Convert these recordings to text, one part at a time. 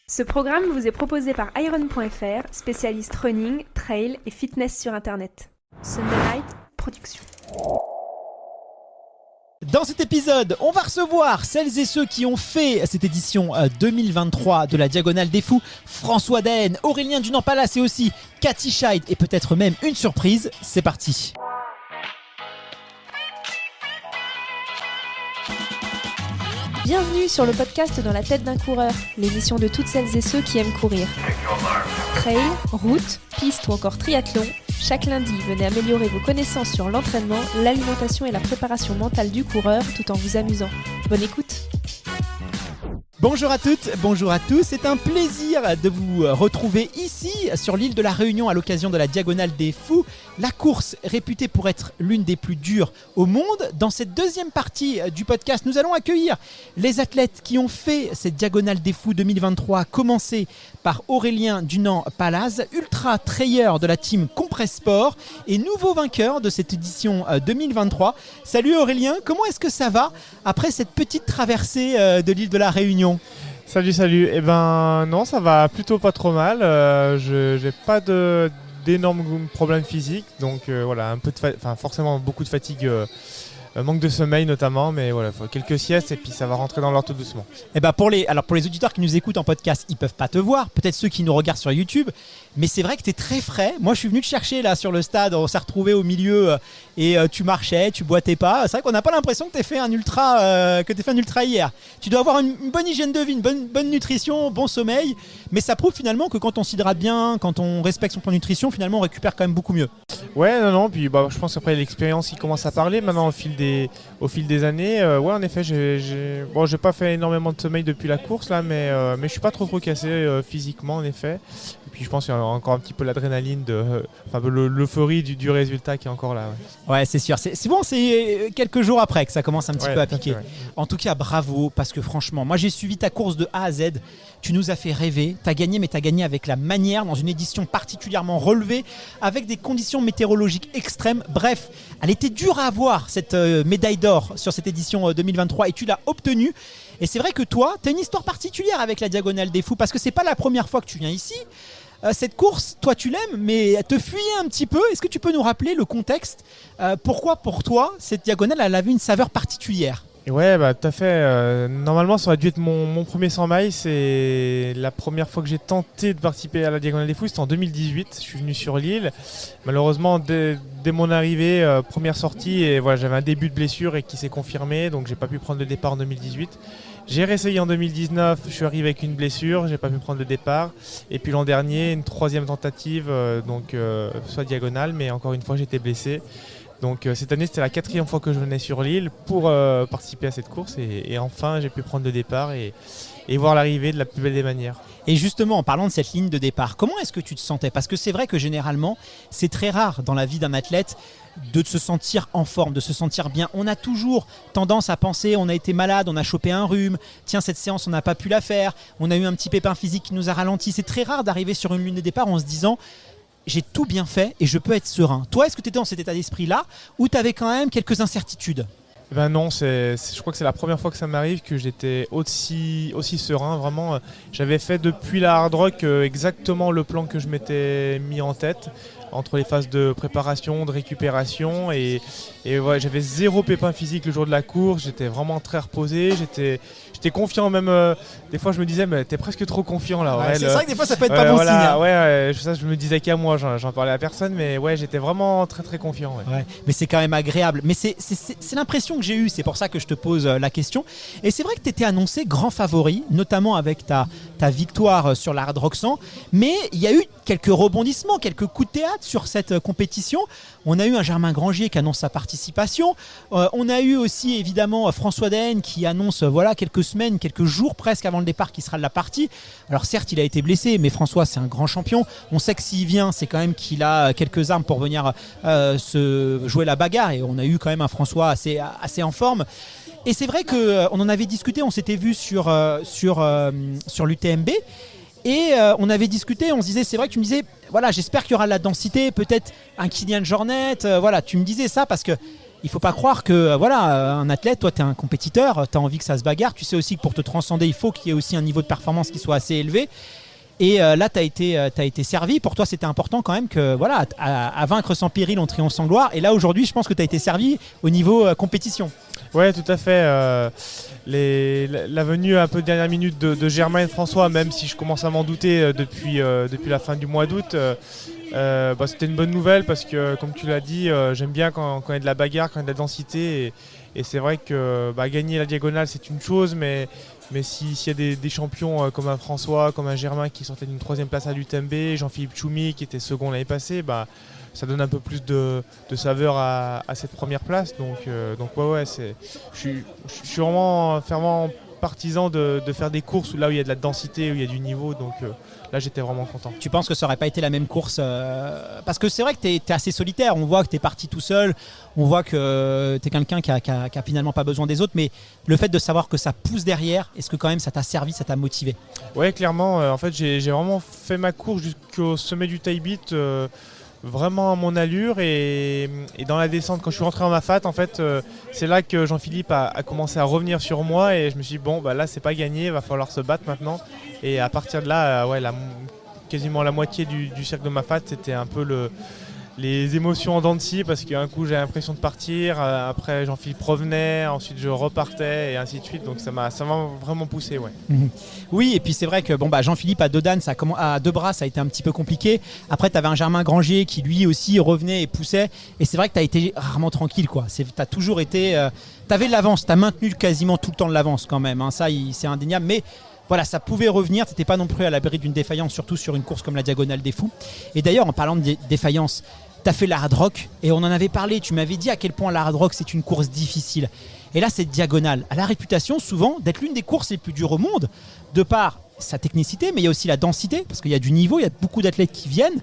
Ce programme vous est proposé par Iron.fr, spécialiste running, trail et fitness sur Internet. Sunday Night Production. Dans cet épisode, on va recevoir celles et ceux qui ont fait cette édition 2023 de la Diagonale des Fous. François Daen, Aurélien Dunant-Pallas et aussi Cathy Scheid et peut-être même une surprise. C'est parti. Bienvenue sur le podcast Dans la tête d'un coureur, l'émission de toutes celles et ceux qui aiment courir. Trail, route, piste ou encore triathlon, chaque lundi, venez améliorer vos connaissances sur l'entraînement, l'alimentation et la préparation mentale du coureur tout en vous amusant. Bonne écoute! Bonjour à toutes, bonjour à tous, c'est un plaisir de vous retrouver ici sur l'île de la Réunion à l'occasion de la Diagonale des Fous, la course réputée pour être l'une des plus dures au monde. Dans cette deuxième partie du podcast, nous allons accueillir les athlètes qui ont fait cette Diagonale des Fous 2023, commencé par Aurélien Dunant-Pallas, ultra trailer de la team Compress Sport et nouveau vainqueur de cette édition 2023. Salut Aurélien, comment est-ce que ça va après cette petite traversée de l'île de la Réunion ? Salut. Eh ben non, ça va plutôt pas trop mal. Je n'ai pas d'énormes problèmes physiques, donc voilà, un peu forcément beaucoup de fatigue, manque de sommeil notamment, mais voilà, faut quelques siestes et puis ça va rentrer dans l'ordre tout doucement. Et ben pour les auditeurs qui nous écoutent en podcast, ils peuvent pas te voir, peut-être ceux qui nous regardent sur YouTube, mais c'est vrai que tu es très frais. Moi je suis venu te chercher là sur le stade, on s'est retrouvé au milieu et tu marchais, tu boitais pas. C'est vrai qu'on n'a pas l'impression que tu aies fait un ultra hier. Tu dois avoir une bonne hygiène de vie, une bonne nutrition, bon sommeil, mais ça prouve finalement que quand on s'hydrate bien, quand on respecte son plan de nutrition, finalement on récupère quand même beaucoup mieux. Ouais, non, puis je pense qu'après l'expérience qui commence à parler maintenant au fil des années. Ouais, en effet, j'ai pas fait énormément de sommeil depuis la course là, mais je suis pas trop cassé physiquement en effet. Et puis je pense qu'il y a encore un petit peu l'adrénaline, l'euphorie du résultat qui est encore là. Ouais, c'est sûr. C'est quelques jours après que ça commence un petit peu à piquer. Fait, ouais. En tout cas, bravo, parce que franchement, moi j'ai suivi ta course de A à Z. Tu nous as fait rêver. Tu as gagné, mais tu as gagné avec la manière, dans une édition particulièrement relevée, avec des conditions météorologiques extrêmes. Bref, elle était dure à avoir, cette médaille d'or sur cette édition 2023, et tu l'as obtenue. Et c'est vrai que toi, tu as une histoire particulière avec la Diagonale des Fous, parce que c'est pas la première fois que tu viens ici. Cette course, toi tu l'aimes, mais elle te fuyait un petit peu. Est-ce que tu peux nous rappeler le contexte ? Pourquoi pour toi, cette diagonale, elle avait une saveur particulière ? Et ouais, tout à fait. Normalement, ça aurait dû être mon premier 100 miles. C'est la première fois que j'ai tenté de participer à la Diagonale des Fous. C'était en 2018. Je suis venu sur l'île. Malheureusement, dès mon arrivée, première sortie, et voilà, j'avais un début de blessure et qui s'est confirmé. Donc, j'ai pas pu prendre le départ en 2018. J'ai réessayé en 2019. Je suis arrivé avec une blessure. J'ai pas pu prendre le départ. Et puis l'an dernier, une troisième tentative, soit diagonale, mais encore une fois, j'étais blessé. Donc cette année, c'était la 4e fois que je venais sur l'île pour participer à cette course et enfin j'ai pu prendre le départ et voir l'arrivée de la plus belle des manières. Et justement, en parlant de cette ligne de départ, comment est-ce que tu te sentais ? Parce que c'est vrai que généralement, c'est très rare dans la vie d'un athlète de se sentir en forme, de se sentir bien. On a toujours tendance à penser, on a été malade, on a chopé un rhume, tiens cette séance on n'a pas pu la faire, on a eu un petit pépin physique qui nous a ralenti. C'est très rare d'arriver sur une ligne de départ en se disant j'ai tout bien fait et je peux être serein. Toi, est-ce que tu étais dans cet état d'esprit-là ou tu avais quand même quelques incertitudes ? Ben non, je crois que c'est la première fois que ça m'arrive que j'étais aussi serein. Vraiment, j'avais fait depuis la hard rock exactement le plan que je m'étais mis en tête entre les phases de préparation, de récupération et ouais, j'avais zéro pépin physique le jour de la course. J'étais vraiment très reposé. J'étais confiant même. Des fois, je me disais, mais t'es presque trop confiant là. Ouais, c'est vrai que des fois, ça peut être pas bon signe. Hein. Ouais, ça, je me disais qu'à moi, j'en parlais à personne, mais ouais, j'étais vraiment très très confiant. Ouais, mais c'est quand même agréable. Mais c'est l'impression que j'ai eue, c'est pour ça que je te pose la question. Et c'est vrai que tu étais annoncé grand favori, notamment avec ta victoire sur la Hard Rock 100. Mais il y a eu quelques rebondissements, quelques coups de théâtre sur cette compétition. On a eu un Germain Grangier qui annonce sa participation. On a eu aussi évidemment François Daen qui annonce quelques semaines, quelques jours presque avant le départ qui sera de la partie. Alors certes il a été blessé, mais François c'est un grand champion. On sait que s'il vient, c'est quand même qu'il a quelques armes pour venir se jouer la bagarre. Et on a eu quand même un François assez en forme. Et c'est vrai qu'on en avait discuté, on s'était vu sur l'UTMB. Et on avait discuté, on se disait, c'est vrai que tu me disais, voilà, j'espère qu'il y aura de la densité, peut-être un Kylian Jornet, voilà, tu me disais ça parce que il faut pas croire que un athlète, toi tu es un compétiteur, tu as envie que ça se bagarre, tu sais aussi que pour te transcender il faut qu'il y ait aussi un niveau de performance qui soit assez élevé. Et là, tu as été servi. Pour toi, c'était important quand même que, à vaincre sans péril, on triomphe sans gloire. Et là, aujourd'hui, je pense que tu as été servi au niveau compétition. Ouais, tout à fait. La venue un peu dernière minute de Germain et de François, même si je commence à m'en douter depuis la fin du mois d'août, c'était une bonne nouvelle parce que, comme tu l'as dit, j'aime bien quand il y a de la bagarre, quand il y a de la densité. Et c'est vrai que gagner la diagonale, c'est une chose, mais s'il y a des champions comme un François, comme un Germain qui sortait d'une 3e place à l'UTMB, Jean-Philippe Choumi qui était second l'année passée, ça donne un peu plus de saveur à cette première place. Donc je suis vraiment fervent partisan de faire des courses là où il y a de la densité, où il y a du niveau. Donc là, j'étais vraiment content. Tu penses que ça n'aurait pas été la même course parce que c'est vrai que tu es assez solitaire. On voit que tu es parti tout seul. On voit que tu es quelqu'un qui a finalement pas besoin des autres. Mais le fait de savoir que ça pousse derrière, est-ce que quand même ça t'a servi, ça t'a motivé? Ouais, clairement. En fait, j'ai vraiment fait ma course jusqu'au sommet du Tailbit. Vraiment à mon allure et dans la descente quand je suis rentré en Mafate en fait c'est là que Jean-Philippe a commencé à revenir sur moi et je me suis dit là c'est pas gagné, il va falloir se battre maintenant et à partir de là quasiment la moitié du cercle de Mafate c'était un peu les émotions en dents de scie parce qu'un coup j'ai l'impression de partir, après Jean-Philippe revenait, ensuite je repartais et ainsi de suite, donc ça m'a vraiment poussé. Ouais. Oui, et puis c'est vrai que Jean-Philippe à Dodane, à deux bras ça a été un petit peu compliqué. Après tu avais un Germain Granger qui lui aussi revenait et poussait, et c'est vrai que tu as été rarement tranquille, quoi. Tu as toujours été, tu avais de l'avance, tu as maintenu quasiment tout le temps de l'avance quand même, hein. Ça c'est indéniable, mais voilà, ça pouvait revenir, tu n'étais pas non plus à l'abri d'une défaillance, surtout sur une course comme la Diagonale des Fous. Et d'ailleurs, en parlant de défaillance, tu as fait la Hard Rock et on en avait parlé, tu m'avais dit à quel point la Hard Rock c'est une course difficile. Et là, cette diagonale a la réputation souvent d'être l'une des courses les plus dures au monde, de par sa technicité, mais il y a aussi la densité, parce qu'il y a du niveau, il y a beaucoup d'athlètes qui viennent.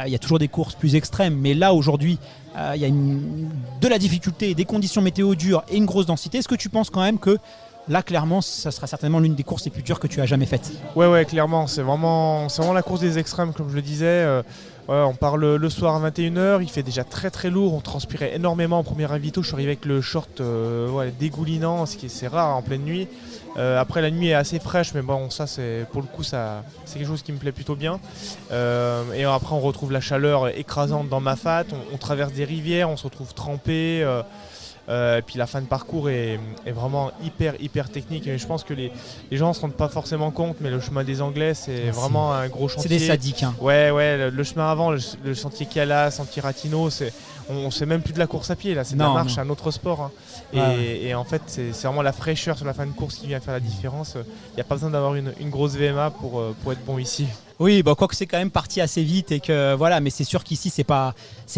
Il y a toujours des courses plus extrêmes, mais là aujourd'hui, il y a de la difficulté, des conditions météo dures et une grosse densité. Est-ce que tu penses quand même que là, clairement, ça sera certainement l'une des courses les plus dures que tu as jamais faites? Ouais, clairement. C'est vraiment la course des extrêmes, comme je le disais. On part le soir à 21h, il fait déjà très très lourd, on transpirait énormément en premier ravito, je suis arrivé avec le short dégoulinant, c'est rare en pleine nuit. Après la nuit est assez fraîche, mais ça c'est pour le coup c'est quelque chose qui me plaît plutôt bien. Et après on retrouve la chaleur écrasante dans Mafate, on traverse des rivières, on se retrouve trempé. Et puis la fin de parcours est vraiment hyper technique et je pense que les gens ne se rendent pas forcément compte, mais le chemin des Anglais c'est vraiment un gros chantier. C'est des sadiques, hein. Ouais, le chemin avant, le sentier Calas, sentier Ratino, on sait même plus de la course à pied là, c'est de la marche, c'est un autre sport, hein. Et en fait c'est vraiment la fraîcheur sur la fin de course qui vient faire la différence. Il n'y a pas besoin d'avoir une grosse VMA pour être bon ici. Oui, quoique c'est quand même parti assez vite et que voilà, mais c'est sûr qu'ici c'est pas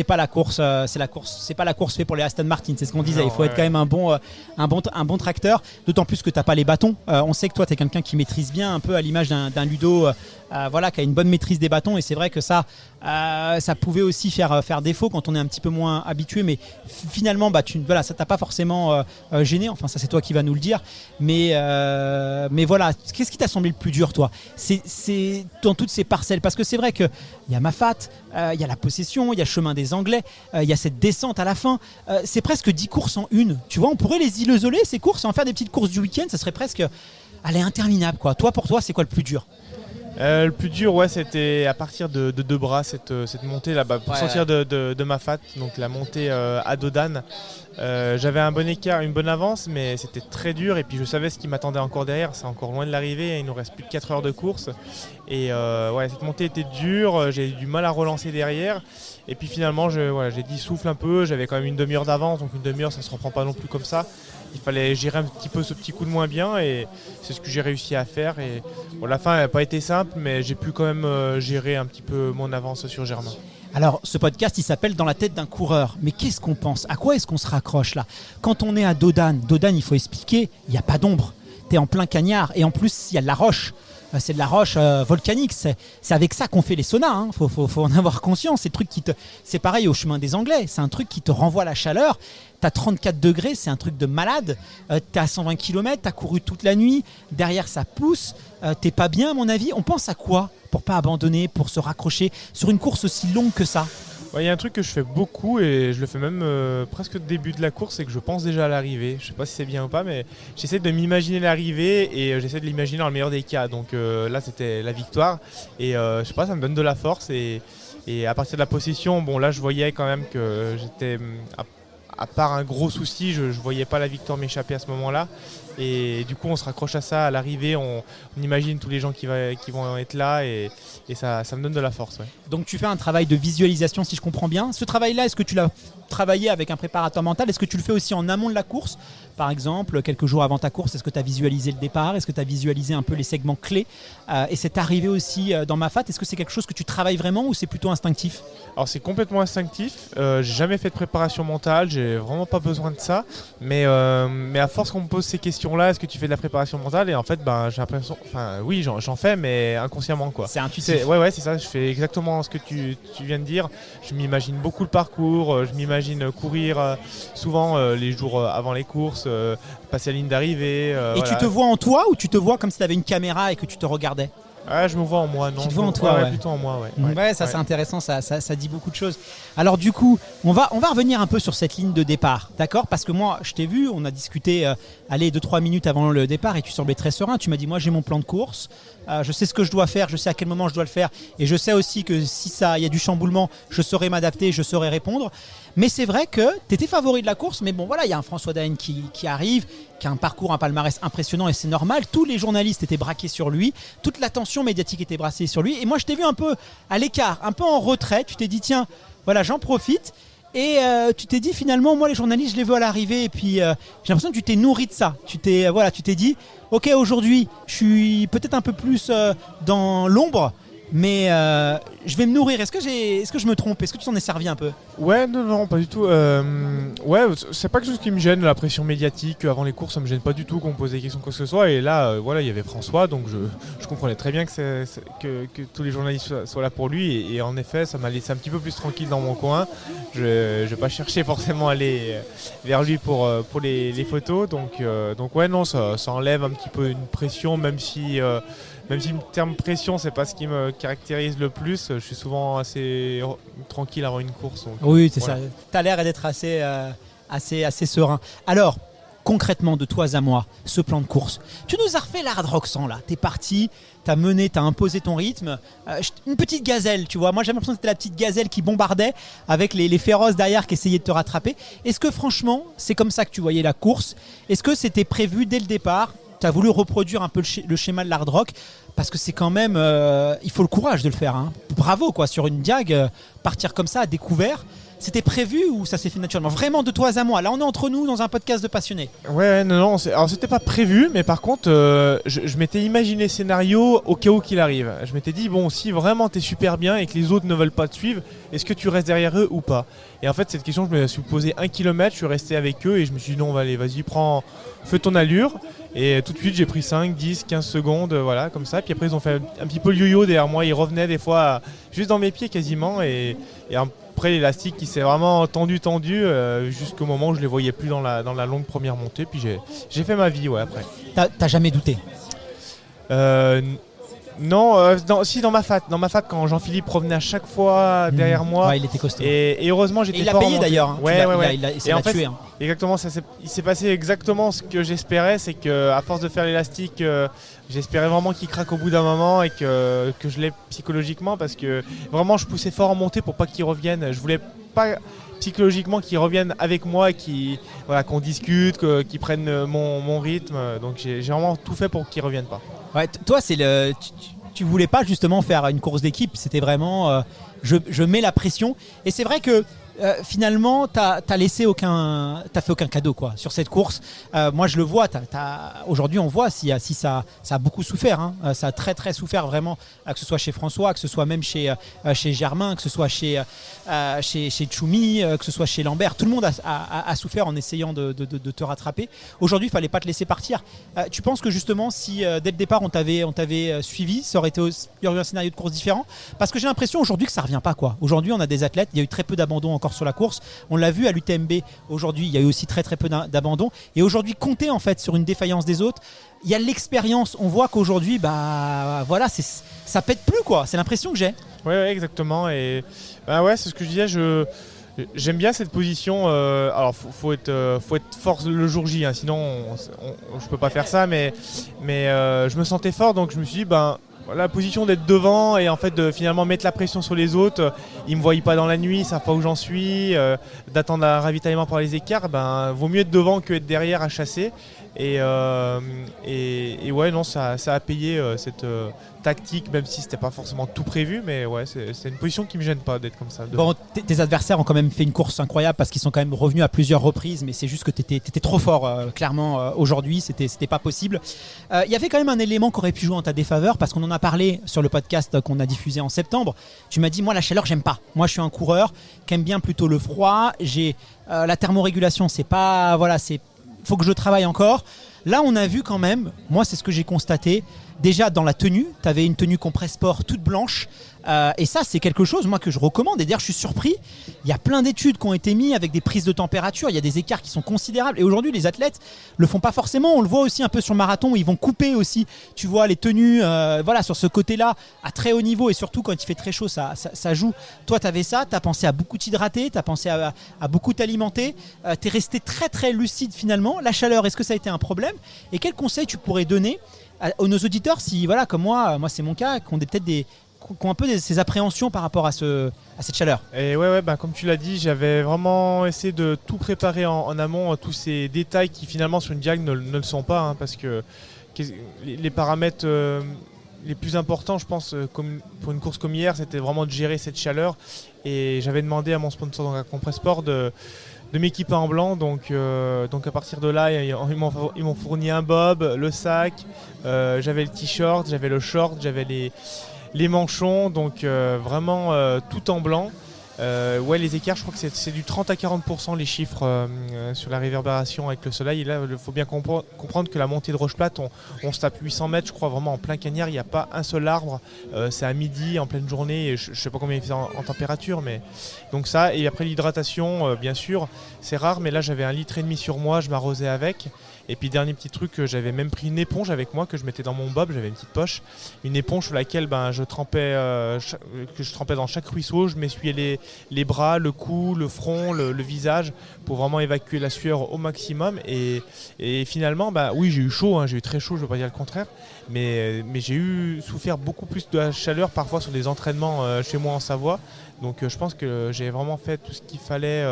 la course, c'est pas la course faite pour les Aston Martin, c'est ce qu'on disait. Il faut être quand même un bon tracteur, d'autant plus que t'as pas les bâtons. On sait que toi t'es quelqu'un qui maîtrise bien un peu à l'image d'un Ludo, qui a une bonne maîtrise des bâtons, et c'est vrai que ça pouvait aussi faire défaut quand on est un petit peu moins habitué, mais finalement ça t'a pas forcément gêné. Enfin ça c'est toi qui vas nous le dire, mais voilà, qu'est-ce qui t'a semblé le plus dur, toi? C'est dans toutes ces parcelles, parce que c'est vrai qu'il y a Mafate, il y a la possession, il y a le chemin des Anglais, il y a cette descente à la fin, c'est presque 10 courses en une, tu vois. On pourrait les isoler ces courses et en faire des petites courses du week-end, ça serait presque interminable, quoi. Pour toi c'est quoi le plus dur? Le plus dur, c'était à partir de deux bras, cette montée là-bas, pour sortir de Mafate, donc la montée à Dodane. J'avais un bon écart, une bonne avance, mais c'était très dur et puis je savais ce qui m'attendait encore derrière, c'est encore loin de l'arrivée, il nous reste plus de 4 heures de course. Et cette montée était dure, j'ai eu du mal à relancer derrière. Et puis finalement, j'ai dit souffle un peu, j'avais quand même une demi-heure d'avance, donc une demi-heure ça ne se reprend pas non plus comme ça. Il fallait gérer un petit peu ce petit coup de moins bien et c'est ce que j'ai réussi à faire. Et la fin n'a pas été simple, mais j'ai pu quand même gérer un petit peu mon avance sur Germain. Alors, ce podcast, il s'appelle Dans la tête d'un coureur. Mais qu'est-ce qu'on pense? À quoi est-ce qu'on se raccroche là? Quand on est à Dodane, il faut expliquer, il n'y a pas d'ombre. Tu es en plein cagnard et en plus, il y a de la roche. C'est de la roche volcanique, c'est avec ça qu'on fait les saunas, hein. Faut en avoir conscience. C'est pareil au chemin des Anglais, c'est un truc qui te renvoie la chaleur. T'as 34 degrés, c'est un truc de malade. T'es à 120 km, t'as couru toute la nuit, derrière ça pousse, t'es pas bien à mon avis. On pense à quoi pour pas abandonner, pour se raccrocher sur une course aussi longue que ça? Il y a un truc que je fais beaucoup et je le fais même presque au début de la course, c'est que je pense déjà à l'arrivée. Je sais pas si c'est bien ou pas, mais j'essaie de m'imaginer l'arrivée et j'essaie de l'imaginer dans le meilleur des cas. Donc là, c'était la victoire et je sais pas, ça me donne de la force et à partir de la possession, bon là, je voyais quand même que j'étais à part un gros souci, je voyais pas la victoire m'échapper à ce moment-là. Et du coup, on se raccroche à ça à l'arrivée, on imagine tous les gens qui vont être là et ça me donne de la force. Ouais. Donc tu fais un travail de visualisation, si je comprends bien. Ce travail-là, est-ce que tu l'as travaillé avec un préparateur mental? Est-ce que tu le fais aussi en amont de la course? Par exemple, quelques jours avant ta course, est-ce que tu as visualisé le départ? Est-ce que tu as visualisé un peu les segments clés? Et c'est arrivé aussi dans Mafat. Est-ce que c'est quelque chose que tu travailles vraiment ou c'est plutôt instinctif? Alors c'est complètement instinctif. J'ai jamais fait de préparation mentale, j'ai vraiment pas besoin de ça. Mais à force qu'on me pose ces questions-là, est-ce que tu fais de la préparation mentale? Et en fait, j'ai l'impression, oui, j'en fais, mais inconsciemment quoi. C'est intuitif. Ouais, c'est ça. Je fais exactement ce que tu viens de dire. Je m'imagine beaucoup le parcours. Je m'imagine courir souvent les jours avant les courses, passer la ligne d'arrivée. Et voilà. tu te vois en toi ou tu te vois comme si tu avais une caméra et que tu te regardais? Je me vois en moi, non. Tu te vois en toi, ouais. Plutôt en moi, ouais. Ouais, ça c'est intéressant, ça dit beaucoup de choses. Alors du coup, on va revenir un peu sur cette ligne de départ, d'accord? Parce que moi, je t'ai vu, on a discuté 2-3 minutes avant le départ et tu semblais très serein. Tu m'as dit, moi j'ai mon plan de course, je sais ce que je dois faire, je sais à quel moment je dois le faire et je sais aussi que si il y a du chamboulement, je saurai m'adapter, je saurai répondre. Mais c'est vrai que tu étais favori de la course, mais bon voilà, il y a un François Daen qui arrive, qui a un parcours, un palmarès impressionnant et c'est normal. Tous les journalistes étaient braqués sur lui, toute l'attention médiatique était braquée sur lui. Et moi je t'ai vu un peu à l'écart, un peu en retrait. Tu t'es dit tiens, voilà, j'en profite. Et tu t'es dit finalement, moi les journalistes, je les veux à l'arrivée. Et puis j'ai l'impression que tu t'es nourri de ça. Tu t'es dit, ok, aujourd'hui, je suis peut-être un peu plus dans l'ombre. Mais je vais me nourrir. Est-ce que je me trompe? Est-ce que tu t'en es servi un peu? Ouais, non, pas du tout. Ouais, c'est pas quelque chose qui me gêne, la pression médiatique. Avant les courses, ça me gêne pas du tout qu'on me pose des questions, quoi que ce soit. Et là, voilà, il y avait François, donc je comprenais très bien que tous les journalistes soient là pour lui. Et en effet, ça m'a laissé un petit peu plus tranquille dans mon coin. Je vais pas chercher forcément à aller vers lui pour les photos. Donc ouais, non, ça enlève un petit peu une pression, même si le terme pression, c'est pas ce qui me caractérise le plus, je suis souvent assez tranquille avant une course. Donc, oui, c'est voilà. ça. Tu as l'air d'être assez serein. Alors, concrètement, de toi à moi, ce plan de course, tu nous as refait l'Hard Rock 100 là. Tu es parti, tu as mené, tu as imposé ton rythme. Une petite gazelle, tu vois. Moi, j'avais l'impression que c'était la petite gazelle qui bombardait avec les féroces derrière qui essayaient de te rattraper. Est-ce que franchement, c'est comme ça que tu voyais la course? Est-ce que c'était prévu dès le départ? Tu as voulu reproduire un peu le schéma de l'Hard Rock? Parce que c'est quand même, il faut le courage de le faire. Hein. Bravo quoi, sur une diag, partir comme ça à découvert. C'était prévu ou ça s'est fait naturellement? Vraiment de toi à moi. Là, on est entre nous dans un podcast de passionnés. Ouais, non. Alors, c'était pas prévu, mais par contre, je m'étais imaginé le scénario au cas où qu'il arrive. Je m'étais dit, bon, si vraiment t'es super bien et que les autres ne veulent pas te suivre, est-ce que tu restes derrière eux ou pas? Et en fait, cette question, je me suis posé 1 kilomètre, je suis resté avec eux et je me suis dit, non, allez, vas-y, fais ton allure. Et tout de suite, j'ai pris 5, 10, 15 secondes, voilà, comme ça. Puis après, ils ont fait un petit peu le yo-yo derrière moi. Ils revenaient des fois juste dans mes pieds quasiment. Et après, l'élastique qui s'est vraiment tendu jusqu'au moment où je les voyais plus dans la longue première montée. Puis j'ai fait ma vie, ouais, après. T'as jamais douté? Non, dans ma fat, quand Jean-Philippe revenait à chaque fois derrière moi. Ouais, il était costaud. Et heureusement, j'étais fort. Il a payé d'ailleurs. Hein. Ouais. Il l'a tué. Hein. Exactement, il s'est passé exactement ce que j'espérais, c'est qu'à force de faire l'élastique, j'espérais vraiment qu'il craque au bout d'un moment et que je l'ai psychologiquement, parce que vraiment je poussais fort en montée pour pas qu'il revienne. Je voulais pas psychologiquement qu'ils reviennent avec moi, qu'on discute, qu'ils prennent mon rythme. Donc j'ai vraiment tout fait pour qu'ils reviennent pas. Ouais, toi, tu voulais pas justement faire une course d'équipe, c'était vraiment je mets la pression. Et c'est vrai que finalement, t'as fait aucun cadeau quoi sur cette course. Moi, je le vois. Aujourd'hui, on voit si ça a beaucoup souffert. Hein. Ça a très très souffert vraiment, que ce soit chez François, que ce soit même chez Germain, que ce soit chez Tchoumi, que ce soit chez Lambert. Tout le monde a souffert en essayant de te rattraper. Aujourd'hui, il fallait pas te laisser partir. Tu penses que justement, si dès le départ on t'avait suivi, il y aurait eu un scénario de course différent? Parce que j'ai l'impression aujourd'hui que ça revient pas quoi. Aujourd'hui, on a des athlètes. Il y a eu très peu d'abandon encore sur la course. On l'a vu à l'UTMB aujourd'hui, il y a eu aussi très très peu d'abandon. Et aujourd'hui, compter en fait sur une défaillance des autres, il y a l'expérience. On voit qu'aujourd'hui, voilà, ça pète plus quoi. C'est l'impression que j'ai. Ouais, exactement. Et ouais, c'est ce que je disais. J'aime bien cette position. Alors, faut être fort le jour J, hein, sinon je peux pas faire ça. Mais je me sentais fort, donc je me suis dit, la position d'être devant et en fait de finalement mettre la pression sur les autres. Ils me voient pas dans la nuit, ils savent pas où j'en suis. D'attendre un ravitaillement par les écarts, vaut mieux être devant que être derrière à chasser. Et ouais, non, ça a payé cette tactique, même si c'était pas forcément tout prévu, mais ouais, c'est une position qui me gêne pas d'être comme ça. Bon, tes adversaires ont quand même fait une course incroyable parce qu'ils sont quand même revenus à plusieurs reprises, mais c'est juste que t'étais trop fort, clairement, aujourd'hui, c'était pas possible. Il y avait quand même un élément qui aurait pu jouer en ta défaveur parce qu'on en a parlé sur le podcast qu'on a diffusé en septembre. Tu m'as dit, moi la chaleur, j'aime pas. Moi, je suis un coureur qui aime bien plutôt le froid. J'ai la thermorégulation, c'est pas, voilà, faut que je travaille encore. Là, on a vu quand même, moi c'est ce que j'ai constaté, déjà dans la tenue, tu avais une tenue Compressport toute blanche, et ça c'est quelque chose moi que je recommande, et d'ailleurs je suis surpris, il y a plein d'études qui ont été mises avec des prises de température, il y a des écarts qui sont considérables, et aujourd'hui les athlètes le font pas forcément, on le voit aussi un peu sur le marathon, où ils vont couper aussi, tu vois, les tenues, voilà, sur ce côté-là, à très haut niveau, et surtout quand il fait très chaud, ça joue. Toi tu avais ça, tu as pensé à beaucoup t'hydrater, tu as pensé à beaucoup t'alimenter, tu es resté très très lucide finalement. La chaleur, est-ce que ça a été un problème? Et quels conseils tu pourrais donner à nos auditeurs, si voilà, comme moi c'est mon cas, qui ont qui ont un peu ces appréhensions par rapport à cette chaleur? Et ouais, comme tu l'as dit, j'avais vraiment essayé de tout préparer en amont, tous ces détails qui finalement sur une diag ne le sont pas, hein, parce que les paramètres les plus importants, je pense, comme pour une course comme hier, c'était vraiment de gérer cette chaleur. Et j'avais demandé à mon sponsor, donc à Compressport, de m'équiper en blanc, donc à partir de là ils m'ont fourni un bob, le sac, j'avais le t-shirt, j'avais le short, j'avais les manchons, donc vraiment tout en blanc. Ouais, les écarts, je crois que c'est du 30 à 40% les chiffres sur la réverbération avec le soleil. Et là, il faut bien comprendre que la montée de Rocheplate, on se tape 800 mètres, je crois, vraiment en plein cagnard. Il n'y a pas un seul arbre. C'est à midi, en pleine journée. Et je ne sais pas combien il fait en température. Mais... Donc ça, et après l'hydratation, bien sûr, c'est rare. Mais là, j'avais 1,5 litre sur moi, je m'arrosais avec. Et puis dernier petit truc, j'avais même pris une éponge avec moi que je mettais dans mon bob, j'avais une petite poche, une éponge sur laquelle je trempais dans chaque ruisseau, je m'essuyais les bras, le cou, le front, le visage pour vraiment évacuer la sueur au maximum. Et finalement, oui, j'ai eu chaud, hein, j'ai eu très chaud, je ne veux pas dire le contraire, mais j'ai souffert beaucoup plus de la chaleur parfois sur des entraînements chez moi en Savoie. Donc je pense que j'ai vraiment fait tout ce qu'il fallait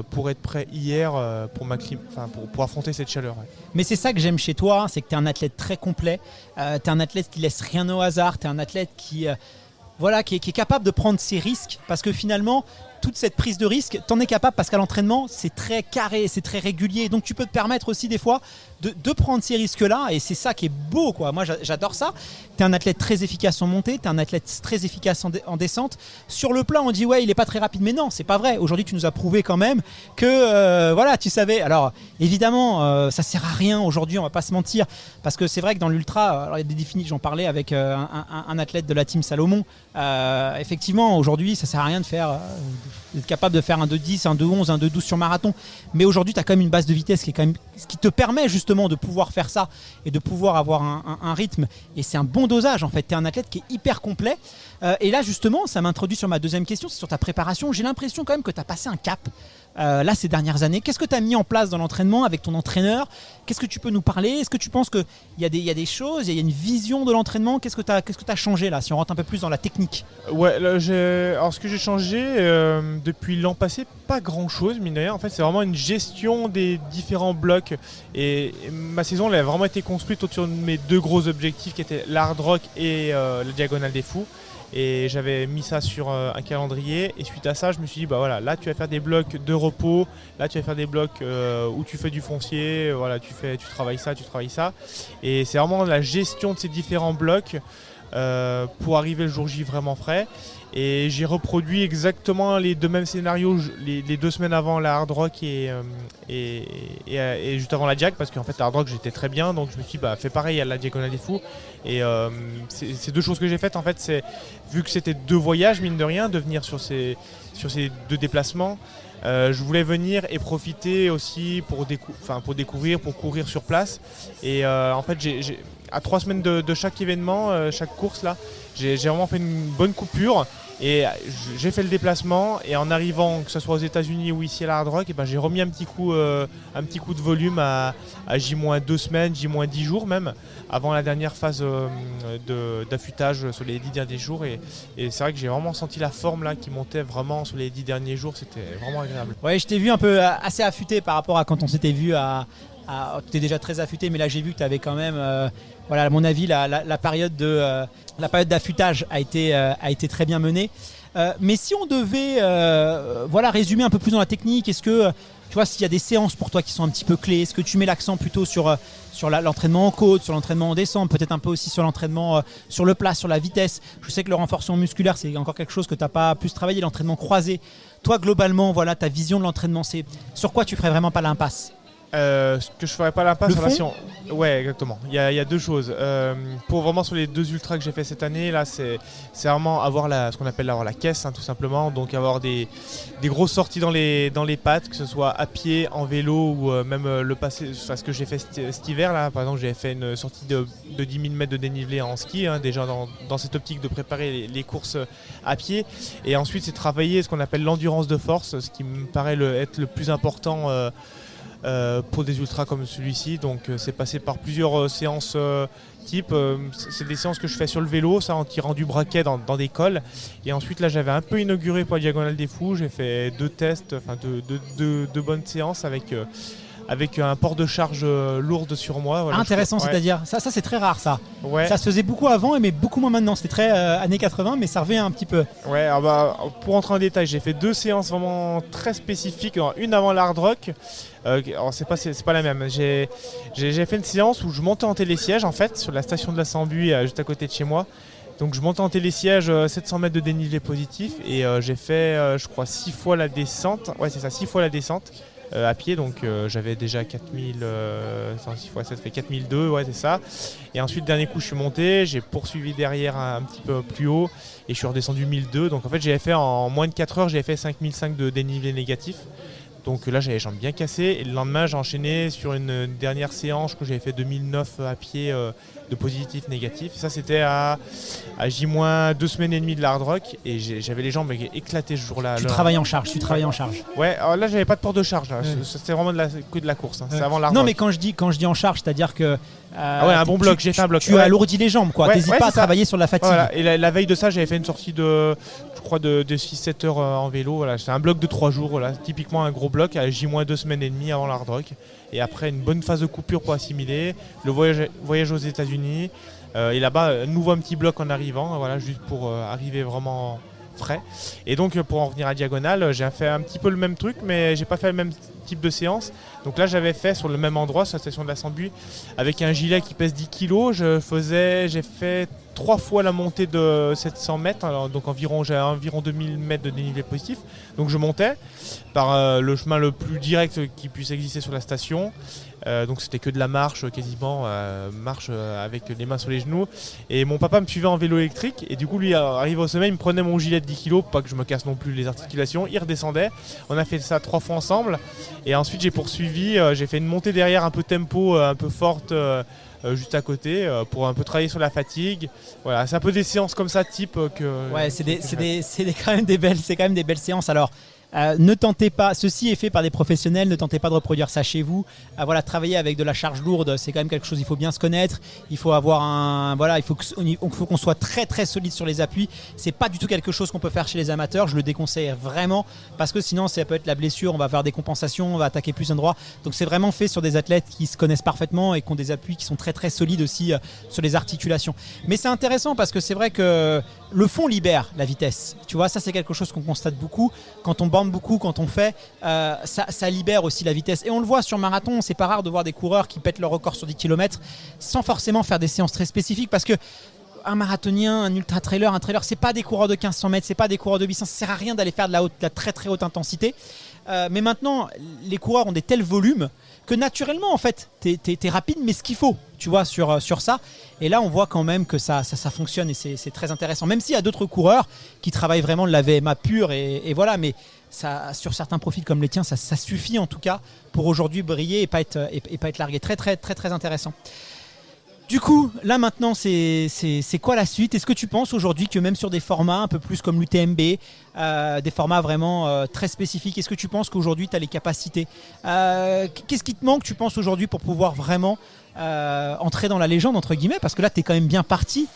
pour être prêt hier pour affronter cette chaleur. Ouais. Mais c'est ça que j'aime chez toi, c'est que tu es un athlète très complet, tu es un athlète qui laisse rien au hasard, tu es un athlète qui est capable de prendre ses risques, parce que finalement toute cette prise de risque, t'en es capable parce qu'à l'entraînement c'est très carré, c'est très régulier, donc tu peux te permettre aussi des fois de prendre ces risques-là, et c'est ça qui est beau, quoi. Moi j'adore ça. T'es un athlète très efficace en montée, t'es un athlète très efficace en descente. Sur le plat on dit ouais il est pas très rapide, mais non, c'est pas vrai. Aujourd'hui tu nous as prouvé quand même que voilà, tu savais. Alors évidemment ça sert à rien aujourd'hui, on va pas se mentir, parce que c'est vrai que dans l'ultra, alors il y a des définitions, j'en parlais avec un athlète de la team Salomon, effectivement aujourd'hui ça sert à rien d'être capable de faire un 2.10, un 2.11, un 2.12 sur marathon, mais aujourd'hui tu as quand même une base de vitesse qui est quand même ce qui te permet justement de pouvoir faire ça et de pouvoir avoir un rythme, et c'est un bon dosage en fait. Tu es un athlète qui est hyper complet, et là justement ça m'introduit sur ma deuxième question, c'est sur ta préparation. J'ai l'impression quand même que tu as passé un cap là ces dernières années. Qu'est-ce que tu as mis en place dans l'entraînement avec ton entraîneur? Qu'est-ce que tu peux nous parler? Est-ce que tu penses qu'il y a des choses, il y a une vision de l'entraînement? Qu'est-ce que tu as changé là, si on rentre un peu plus dans la technique? Ouais, alors ce que j'ai changé depuis l'an passé, pas grand-chose, mine de rien. En fait, c'est vraiment une gestion des différents blocs, et ma saison elle a vraiment été construite autour de mes deux gros objectifs qui étaient l'hard rock et la diagonale des fous. Et j'avais mis ça sur un calendrier, et suite à ça je me suis dit voilà, là tu vas faire des blocs de repos, là tu vas faire des blocs où tu fais du foncier, voilà, tu travailles ça, et c'est vraiment la gestion de ces différents blocs pour arriver le jour J vraiment frais. Et j'ai reproduit exactement les deux mêmes scénarios les 2 semaines avant la hard rock et juste avant la diag, parce qu'en fait la hard rock j'étais très bien, donc je me suis dit fais pareil à la diagonale des fous. Et c'est 2 choses que j'ai faites en fait. C'est, vu que c'était 2 voyages mine de rien, de venir sur ces 2 déplacements, je voulais venir et profiter aussi pour découvrir, pour courir sur place. Et en fait à 3 semaines de chaque événement, chaque course là, j'ai vraiment fait une bonne coupure. Et j'ai fait le déplacement et en arrivant, que ce soit aux États-Unis ou ici à la Hard Rock, j'ai remis un petit coup de volume à J-2 semaines, J-10 jours même, avant la dernière phase d'affûtage sur les 10 derniers jours. Et c'est vrai que j'ai vraiment senti la forme là qui montait vraiment sur les 10 derniers jours, c'était vraiment agréable. Ouais, je t'ai vu un peu assez affûté par rapport à quand on s'était vu tu étais déjà très affûté, mais là j'ai vu que tu avais quand même, à mon avis, la période d'affûtage a été très bien menée. Mais si on devait résumer un peu plus dans la technique, est-ce que tu vois s'il y a des séances pour toi qui sont un petit peu clés, est-ce que tu mets l'accent plutôt sur l'entraînement en côte, sur l'entraînement en descente, peut-être un peu aussi sur l'entraînement sur le plat, sur la vitesse. Je sais que le renforcement musculaire, c'est encore quelque chose que tu n'as pas plus travaillé, l'entraînement croisé. Toi, globalement, ta vision de l'entraînement, c'est sur quoi tu ferais vraiment pas l'impasse? Ce que je ferais pas l'impasse Le sur la fond science. Ouais, exactement. Il y a deux choses. Pour vraiment sur les 2 ultras que j'ai fait cette année, là, c'est vraiment avoir ce qu'on appelle avoir la caisse, tout simplement. Donc avoir des grosses sorties dans les pattes, que ce soit à pied, en vélo ou même le passé. Ce que j'ai fait cet hiver là, par exemple, j'ai fait une sortie de 10 000 mètres de dénivelé en ski, déjà dans cette optique de préparer les courses à pied. Et ensuite, c'est travailler ce qu'on appelle l'endurance de force, ce qui me paraît être le plus important. Pour des ultras comme celui-ci, donc c'est passé par plusieurs séances type. C'est des séances que je fais sur le vélo, ça en tirant du braquet dans des cols. Et ensuite là j'avais un peu inauguré pour la Diagonale des Fous, j'ai fait 2 tests, deux bonnes séances avec un port de charge lourde sur moi. Voilà, intéressant, c'est-à-dire ça c'est très rare ça. Ouais. Ça se faisait beaucoup avant mais beaucoup moins maintenant. C'était très années 80 mais ça revient un petit peu. Ouais, pour entrer en détail, j'ai fait 2 séances vraiment très spécifiques. Alors, une avant l'Hard Rock. Alors c'est pas la même. J'ai fait une séance où je montais en télésiège en fait sur la station de la Sambuie juste à côté de chez moi. Donc je montais en télésiège 700 mètres de dénivelé positif et j'ai fait je crois 6 fois la descente. Ouais c'est ça, 6 fois la descente. À pied, donc j'avais déjà 4000, 6 fois 7 fait 4002, ouais c'est ça. Et ensuite dernier coup je suis monté, j'ai poursuivi derrière un petit peu plus haut et je suis redescendu 1002. Donc en fait j'avais fait en moins de 4 heures, j'avais fait 5005 de dénivelé négatif. Donc là j'avais les jambes bien cassées et le lendemain j'ai enchaîné sur une dernière séance que j'avais fait 2009 à pied de positif négatif. Ça c'était à J-2 semaines et demie de l'Hard Rock et j'avais les jambes éclatées ce jour-là. Tu travailles en charge. Ouais, alors là j'avais pas de port de charge, là. C'était vraiment que de la course. C'est avant l'Hard Rock. Non mais quand je dis en charge, c'est-à-dire que un bon bloc, j'ai fait un bloc. Tu alourdis les jambes quoi, t'hésites pas à travailler sur la fatigue. Voilà. Et la veille de ça j'avais fait une sortie de 6-7 heures en vélo. Voilà. C'est un bloc de 3 jours, voilà. Typiquement un gros bloc à J-2 semaines et demie avant l'Hard Rock. Et après une bonne phase de coupure pour assimiler, le voyage aux États-Unis. Et là-bas, nouveau un petit bloc en arrivant, voilà, juste pour arriver vraiment frais. Et donc pour en revenir à Diagonale, j'ai fait un petit peu le même truc, mais j'ai pas fait le même type de séance. Donc là j'avais fait sur le même endroit, sur la station de la Sambuie, avec un gilet qui pèse 10 kg. J'ai fait 3 fois la montée de 700 mètres, alors donc j'avais environ 2000 mètres de dénivelé positif. Donc je montais par le chemin le plus direct qui puisse exister sur la station. Donc c'était que de la marche quasiment, marche avec les mains sur les genoux. Et mon papa me suivait en vélo électrique et du coup lui arrivé au sommet, il me prenait mon gilet de 10 kg, pas que je me casse non plus les articulations, il redescendait. On a fait ça 3 fois ensemble et ensuite j'ai poursuivi, j'ai fait une montée derrière un peu tempo, un peu forte. Juste à côté pour un peu travailler sur la fatigue. Voilà, c'est un peu des séances comme ça type que. Ouais, c'est quand même des belles séances. Alors, ne tentez pas, ceci est fait par des professionnels, ne tentez pas de reproduire ça chez vous. Travailler avec de la charge lourde, c'est quand même quelque chose, il faut bien se connaître, il faut avoir il faut qu'on soit très très solide sur les appuis. C'est pas du tout quelque chose qu'on peut faire chez les amateurs, je le déconseille vraiment parce que sinon ça peut être la blessure, on va faire des compensations, on va attaquer plus un endroit. Donc c'est vraiment fait sur des athlètes qui se connaissent parfaitement et qui ont des appuis qui sont très très solides aussi sur les articulations. Mais c'est intéressant parce que c'est vrai que le fond libère la vitesse. Tu vois, ça c'est quelque chose qu'on constate beaucoup quand on bande beaucoup, quand on fait, ça libère aussi la vitesse. Et on le voit sur marathon, c'est pas rare de voir des coureurs qui pètent leur record sur 10 km sans forcément faire des séances très spécifiques parce que un marathonien, un ultra-trailer, c'est pas des coureurs de 1500 mètres, c'est pas des coureurs de 800, ça sert à rien d'aller faire de la très très haute intensité. Mais maintenant, les coureurs ont des tels volumes que naturellement, en fait, t'es rapide, mais ce qu'il faut, tu vois, sur ça. Et là, on voit quand même que ça fonctionne et c'est très intéressant. Même s'il y a d'autres coureurs qui travaillent vraiment de la VMA pure et voilà, mais ça, sur certains profils comme les tiens, ça suffit en tout cas pour aujourd'hui briller et pas être largué. Très, très, très, très intéressant. Du coup, là maintenant, c'est quoi la suite? Est-ce que tu penses aujourd'hui que même sur des formats un peu plus comme l'UTMB, des formats vraiment très spécifiques, est-ce que tu penses qu'aujourd'hui tu as les capacités? Qu'est-ce qui te manque, tu penses, aujourd'hui pour pouvoir vraiment entrer dans la légende, entre guillemets? Parce que là, tu es quand même bien parti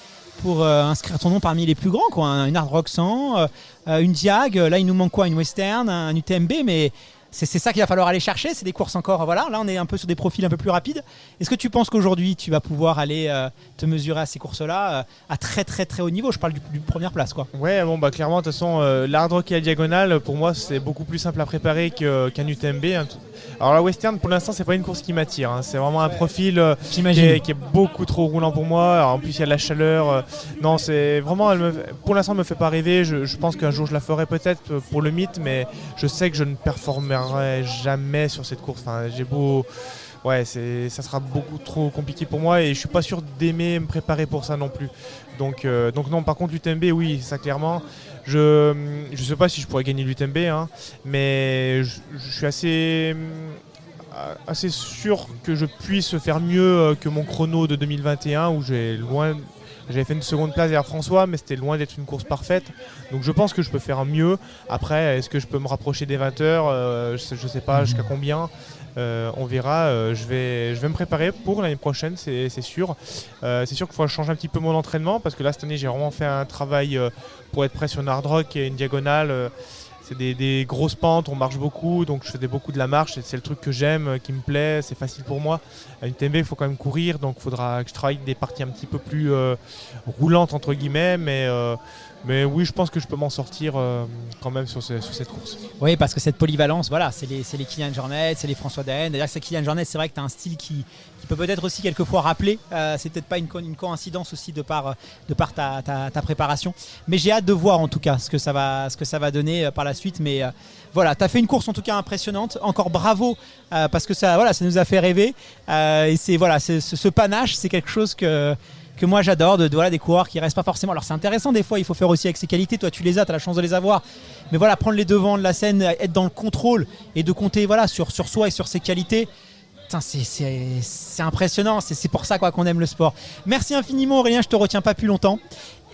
pour inscrire ton nom parmi les plus grands, quoi. Une Hard Rock 100, une Diag, là il nous manque quoi? Une Western, un UTMB, mais c'est ça qu'il va falloir aller chercher. C'est des courses encore, voilà. Là on est un peu sur des profils un peu plus rapides. Est-ce que tu penses qu'aujourd'hui tu vas pouvoir aller te mesurer à ces courses-là à très très très haut niveau? Je parle du première place, quoi. Ouais, bon bah clairement, de toute façon, la Hard Rock et la Diagonale, pour moi, c'est beaucoup plus simple à préparer qu'un UTMB. Alors la Western, pour l'instant, c'est pas une course qui m'attire. Hein. C'est vraiment un profil qui est beaucoup trop roulant pour moi. Alors, en plus, il y a de la chaleur. Non, c'est vraiment, pour l'instant, elle me fait pas rêver. Je pense qu'un jour, je la ferai peut-être pour le mythe, mais je sais que je ne performerai jamais sur cette course. Enfin, j'ai beau... Ouais, ça sera beaucoup trop compliqué pour moi et je suis pas sûr d'aimer me préparer pour ça non plus. Donc non, par contre l'UTMB, oui, ça clairement. Je sais pas si je pourrais gagner l'UTMB, hein, mais je suis assez sûr que je puisse faire mieux que mon chrono de 2021 où j'avais fait une seconde place derrière François, mais c'était loin d'être une course parfaite. Donc je pense que je peux faire mieux. Après, est-ce que je peux me rapprocher des 20 heures? Je sais pas jusqu'à combien. On verra. Je vais me préparer pour l'année prochaine, c'est sûr. C'est sûr qu'il faut changer un petit peu mon entraînement parce que là cette année j'ai vraiment fait un travail pour être prêt sur une Hard Rock et une Diagonale. C'est des grosses pentes, on marche beaucoup, donc je faisais beaucoup de la marche et c'est le truc que j'aime, qui me plaît, c'est facile pour moi. À une TMB, il faut quand même courir, donc il faudra que je travaille des parties un petit peu plus roulantes entre guillemets, mais oui, je pense que je peux m'en sortir quand même sur cette course. Oui, parce que cette polyvalence, voilà, c'est les Kylian Jornet, c'est les François Daen. D'ailleurs, c'est Kylian Jornet, c'est vrai que tu as un style qui peut peut-être aussi quelquefois rappeler. C'est peut-être pas une coïncidence aussi de par ta préparation. Mais j'ai hâte de voir en tout cas ce que ça va donner par la suite. Mais voilà, tu as fait une course en tout cas impressionnante. Encore bravo parce que ça nous a fait rêver. Et ce panache, c'est quelque chose que moi j'adore, des coureurs qui restent pas forcément. Alors c'est intéressant des fois, il faut faire aussi avec ses qualités. Toi tu les as, tu as la chance de les avoir. Mais voilà, prendre les devants de la scène, être dans le contrôle et de compter sur soi et sur ses qualités. Putain, c'est impressionnant, c'est pour ça qu'on aime le sport. Merci infiniment Aurélien, je te retiens pas plus longtemps.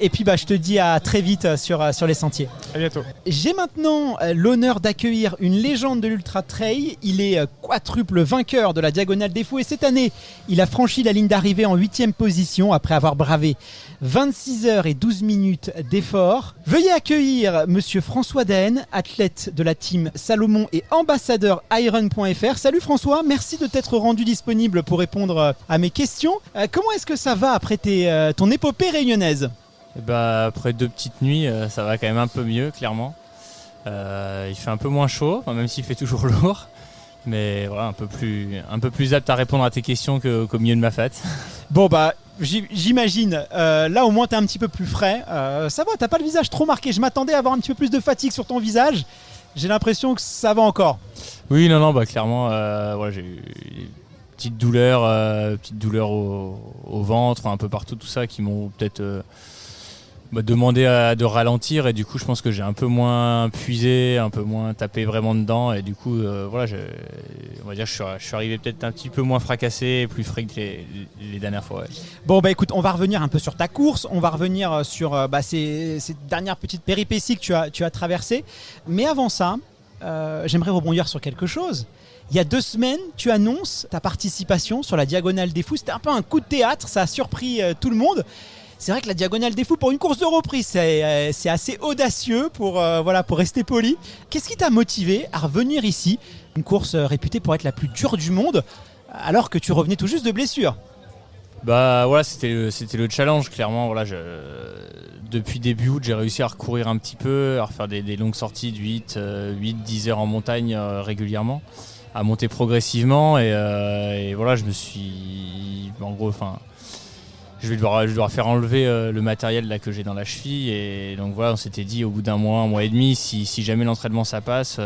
Et puis je te dis à très vite sur les sentiers. À bientôt. J'ai maintenant l'honneur d'accueillir une légende de l'Ultra Trail. Il est quadruple vainqueur de la Diagonale des Fous et cette année, il a franchi la ligne d'arrivée en 8e position après avoir bravé 26 heures et 12 minutes d'effort. Veuillez accueillir monsieur François Daen, athlète de la team Salomon et ambassadeur iron.fr. Salut François, merci de t'être rendu disponible pour répondre à mes questions. Comment est-ce que ça va après ton épopée réunionnaise ? Après 2 petites nuits, ça va quand même un peu mieux, clairement. Il fait un peu moins chaud, même s'il fait toujours lourd. Mais voilà, un peu plus apte à répondre à tes questions qu'au milieu de ma fête. Bon j'imagine, là au moins t'es un petit peu plus frais. Ça va, t'as pas le visage trop marqué. Je m'attendais à avoir un petit peu plus de fatigue sur ton visage. J'ai l'impression que ça va encore. Oui, non, clairement, j'ai eu une petite douleur au ventre, un peu partout, tout ça, qui m'ont peut-être demandé de ralentir. Et du coup, je pense que j'ai un peu moins puisé, un peu moins tapé vraiment dedans. Et du coup, on va dire je suis arrivé peut-être un petit peu moins fracassé et plus frais que les dernières fois. Ouais. Bon, écoute, on va revenir un peu sur ta course. On va revenir sur ces dernières petites péripéties que tu as traversées. Mais avant ça, j'aimerais rebondir sur quelque chose. Il y a 2 semaines, tu annonces ta participation sur la Diagonale des Fous. C'était un peu un coup de théâtre, ça a surpris tout le monde. C'est vrai que la Diagonale des Fous, pour une course de reprise, c'est assez audacieux pour rester poli. Qu'est-ce qui t'a motivé à revenir ici? Une course réputée pour être la plus dure du monde, alors que tu revenais tout juste de blessure. C'était le challenge, clairement. Depuis début août, j'ai réussi à recourir un petit peu, à refaire des longues sorties de 8-10 heures en montagne régulièrement, à monter progressivement. Et voilà, je me suis... En gros, je vais devoir faire enlever le matériel là que j'ai dans la cheville. Et donc voilà, on s'était dit au bout d'un mois et demi, si jamais l'entraînement ça passe,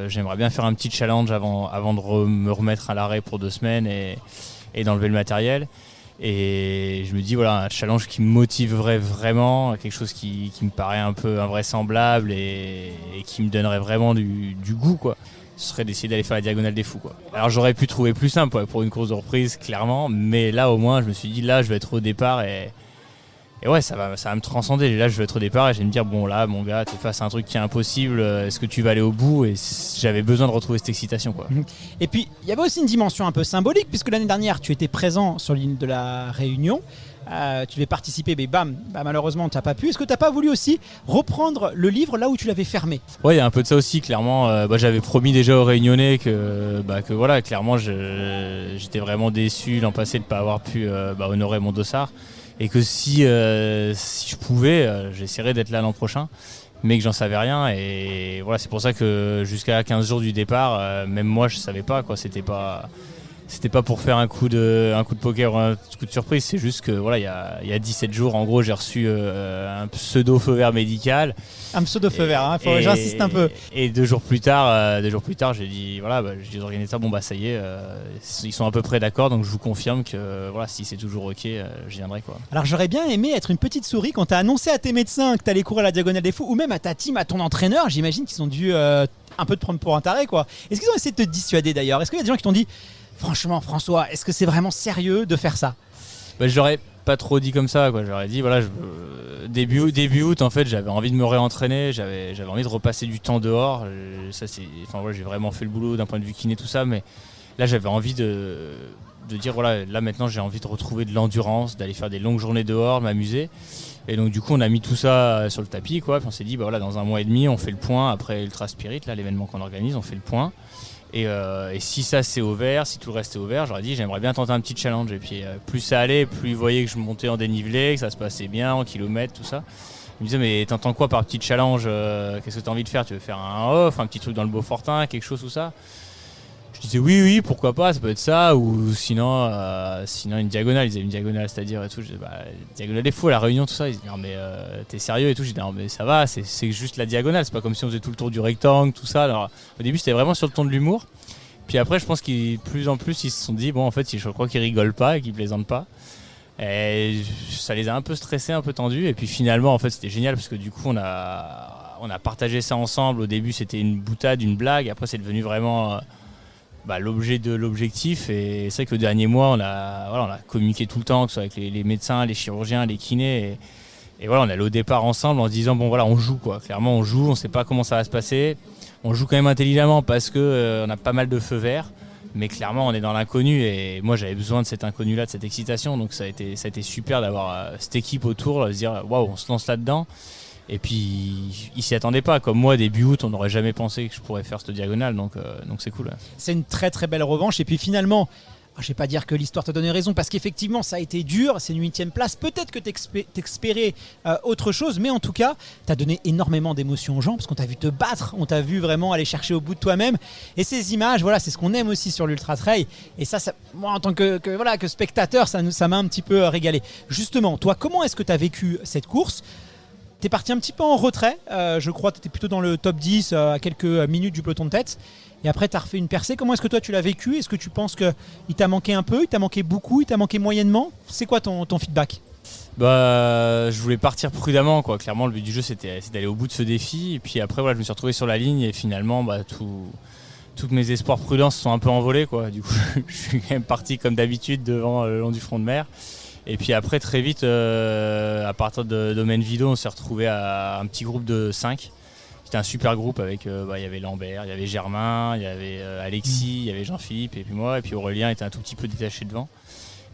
j'aimerais bien faire un petit challenge avant de me remettre à l'arrêt pour 2 semaines et d'enlever le matériel. Et je me dis un challenge qui me motiverait vraiment, quelque chose qui me paraît un peu invraisemblable et qui me donnerait vraiment du goût ce serait d'essayer d'aller faire la diagonale des fous, quoi. Alors j'aurais pu trouver plus simple pour une course de reprise, clairement, mais là au moins je me suis dit là je vais être au départ et ouais, ça va me transcender. Là je vais être au départ et je vais me dire bon là mon gars, t'es face à un truc qui est impossible, est-ce que tu vas aller au bout? Et j'avais besoin de retrouver cette excitation, quoi. Et puis il y avait aussi une dimension un peu symbolique puisque l'année dernière tu étais présent sur l'île de la Réunion. Tu devais participer, mais malheureusement tu n'as pas pu. Est-ce que tu n'as pas voulu aussi reprendre le livre là où tu l'avais fermé? Ouais, il y a un peu de ça aussi, clairement. J'avais promis déjà aux Réunionnais que voilà, clairement j'étais vraiment déçu l'an passé de ne pas avoir pu honorer mon dossard. Et que si je pouvais, j'essaierais d'être là l'an prochain, mais que j'en savais rien. Et voilà, c'est pour ça que jusqu'à 15 jours du départ, même moi je savais pas, quoi. C'était pas pour faire un coup de poker ou un coup de surprise, c'est juste que voilà, il y a 17 jours, en gros, j'ai reçu un pseudo feu vert médical. Un pseudo feu vert, j'insiste un peu. Et 2 jours plus tard, j'ai dit voilà, j'ai dit aux organisateurs, ça y est, ils sont à peu près d'accord, donc je vous confirme que voilà, si c'est toujours ok, je viendrai, quoi. Alors j'aurais bien aimé être une petite souris quand tu as annoncé à tes médecins que tu allais courir la diagonale des fous, ou même à ta team, à ton entraîneur. J'imagine qu'ils ont dû un peu te prendre pour un taré, quoi. Est-ce qu'ils ont essayé de te dissuader d'ailleurs? Est-ce qu'il y a des gens qui t'ont dit franchement François, est-ce que c'est vraiment sérieux de faire ça? Je l'aurais pas trop dit comme ça, quoi. J'aurais dit voilà, début août en fait, j'avais envie de me réentraîner, j'avais envie de repasser du temps dehors. J'ai vraiment fait le boulot d'un point de vue kiné, tout ça, mais là j'avais envie de dire voilà, là maintenant j'ai envie de retrouver de l'endurance, d'aller faire des longues journées dehors, m'amuser. Et donc du coup on a mis tout ça sur le tapis, quoi. Puis on s'est dit voilà, dans 1 mois et demi on fait le point après Ultra Spirit, là l'événement qu'on organise, on fait le point. Et si ça c'est ouvert, si tout le reste est ouvert, j'aurais dit j'aimerais bien tenter un petit challenge. Et puis plus ça allait, plus ils voyaient que je montais en dénivelé, que ça se passait bien, en kilomètres, tout ça. Ils me disaient mais t'entends quoi par petit challenge, qu'est-ce que t'as envie de faire? Tu veux faire un off, un petit truc dans le Beaufortin, quelque chose ou ça? Je disais oui, pourquoi pas, ça peut être ça, ou sinon une diagonale. Ils avaient une diagonale, c'est-à-dire et tout. Je disais diagonale des fous à la Réunion, tout ça. Ils disaient non mais t'es sérieux et tout. Je disais non mais ça va, c'est juste la diagonale, c'est pas comme si on faisait tout le tour du rectangle, tout ça. Alors au début c'était vraiment sur le ton de l'humour. Puis après je pense qu'ils plus en plus ils se sont dit bon en fait je crois qu'ils rigolent pas et qu'ils plaisantent pas. Et ça les a un peu stressés, un peu tendus. Et puis finalement en fait c'était génial parce que du coup on a partagé ça ensemble. Au début c'était une boutade, une blague. Après c'est devenu vraiment l'objet de l'objectif. Et c'est vrai que le dernier mois on a communiqué tout le temps, que ce soit avec les médecins, les chirurgiens, les kinés, et voilà, on allait au départ ensemble en se disant bon voilà, on joue, quoi. Clairement on joue, on sait pas comment ça va se passer, on joue quand même intelligemment parce que on a pas mal de feux verts, mais clairement on est dans l'inconnu et moi j'avais besoin de cet inconnu là, de cette excitation. Donc ça a été super d'avoir cette équipe autour, de se dire waouh, on se lance là-dedans. Et puis, ils s'y attendaient pas. Comme moi, début août, on n'aurait jamais pensé que je pourrais faire cette diagonale. Donc c'est cool. C'est une très très belle revanche. Et puis finalement, je ne vais pas dire que l'histoire t'a donné raison, parce qu'effectivement, ça a été dur. C'est une 8e place. Peut-être que t'espérais autre chose. Mais en tout cas, t'as donné énormément d'émotions aux gens, parce qu'on t'a vu te battre. On t'a vu vraiment aller chercher au bout de toi-même. Et ces images, voilà, c'est ce qu'on aime aussi sur l'Ultra Trail. Et ça moi, en tant que spectateur, ça m'a un petit peu régalé. Justement, toi, comment est-ce que tu as vécu cette course ? T'es parti un petit peu en retrait, je crois que t'étais plutôt dans le top 10 à quelques minutes du peloton de tête. Et après t'as refait une percée. Comment est-ce que toi tu l'as vécu? Est-ce que tu penses qu'il t'a manqué un peu, il t'a manqué beaucoup, il t'a manqué moyennement? C'est quoi ton feedback? Je voulais partir prudemment, quoi. Clairement le but du jeu c'est d'aller au bout de ce défi. Et puis après voilà, je me suis retrouvé sur la ligne et finalement tous mes espoirs prudents se sont un peu envolés, quoi. Du coup je suis quand même parti comme d'habitude devant le long du front de mer. Et puis après très vite, à partir de Domaine Vido, on s'est retrouvé à un petit groupe de 5. C'était un super groupe avec, il y avait Lambert, il y avait Germain, il y avait Alexis, il y avait Jean-Philippe et puis moi. Et puis Aurélien était un tout petit peu détaché devant.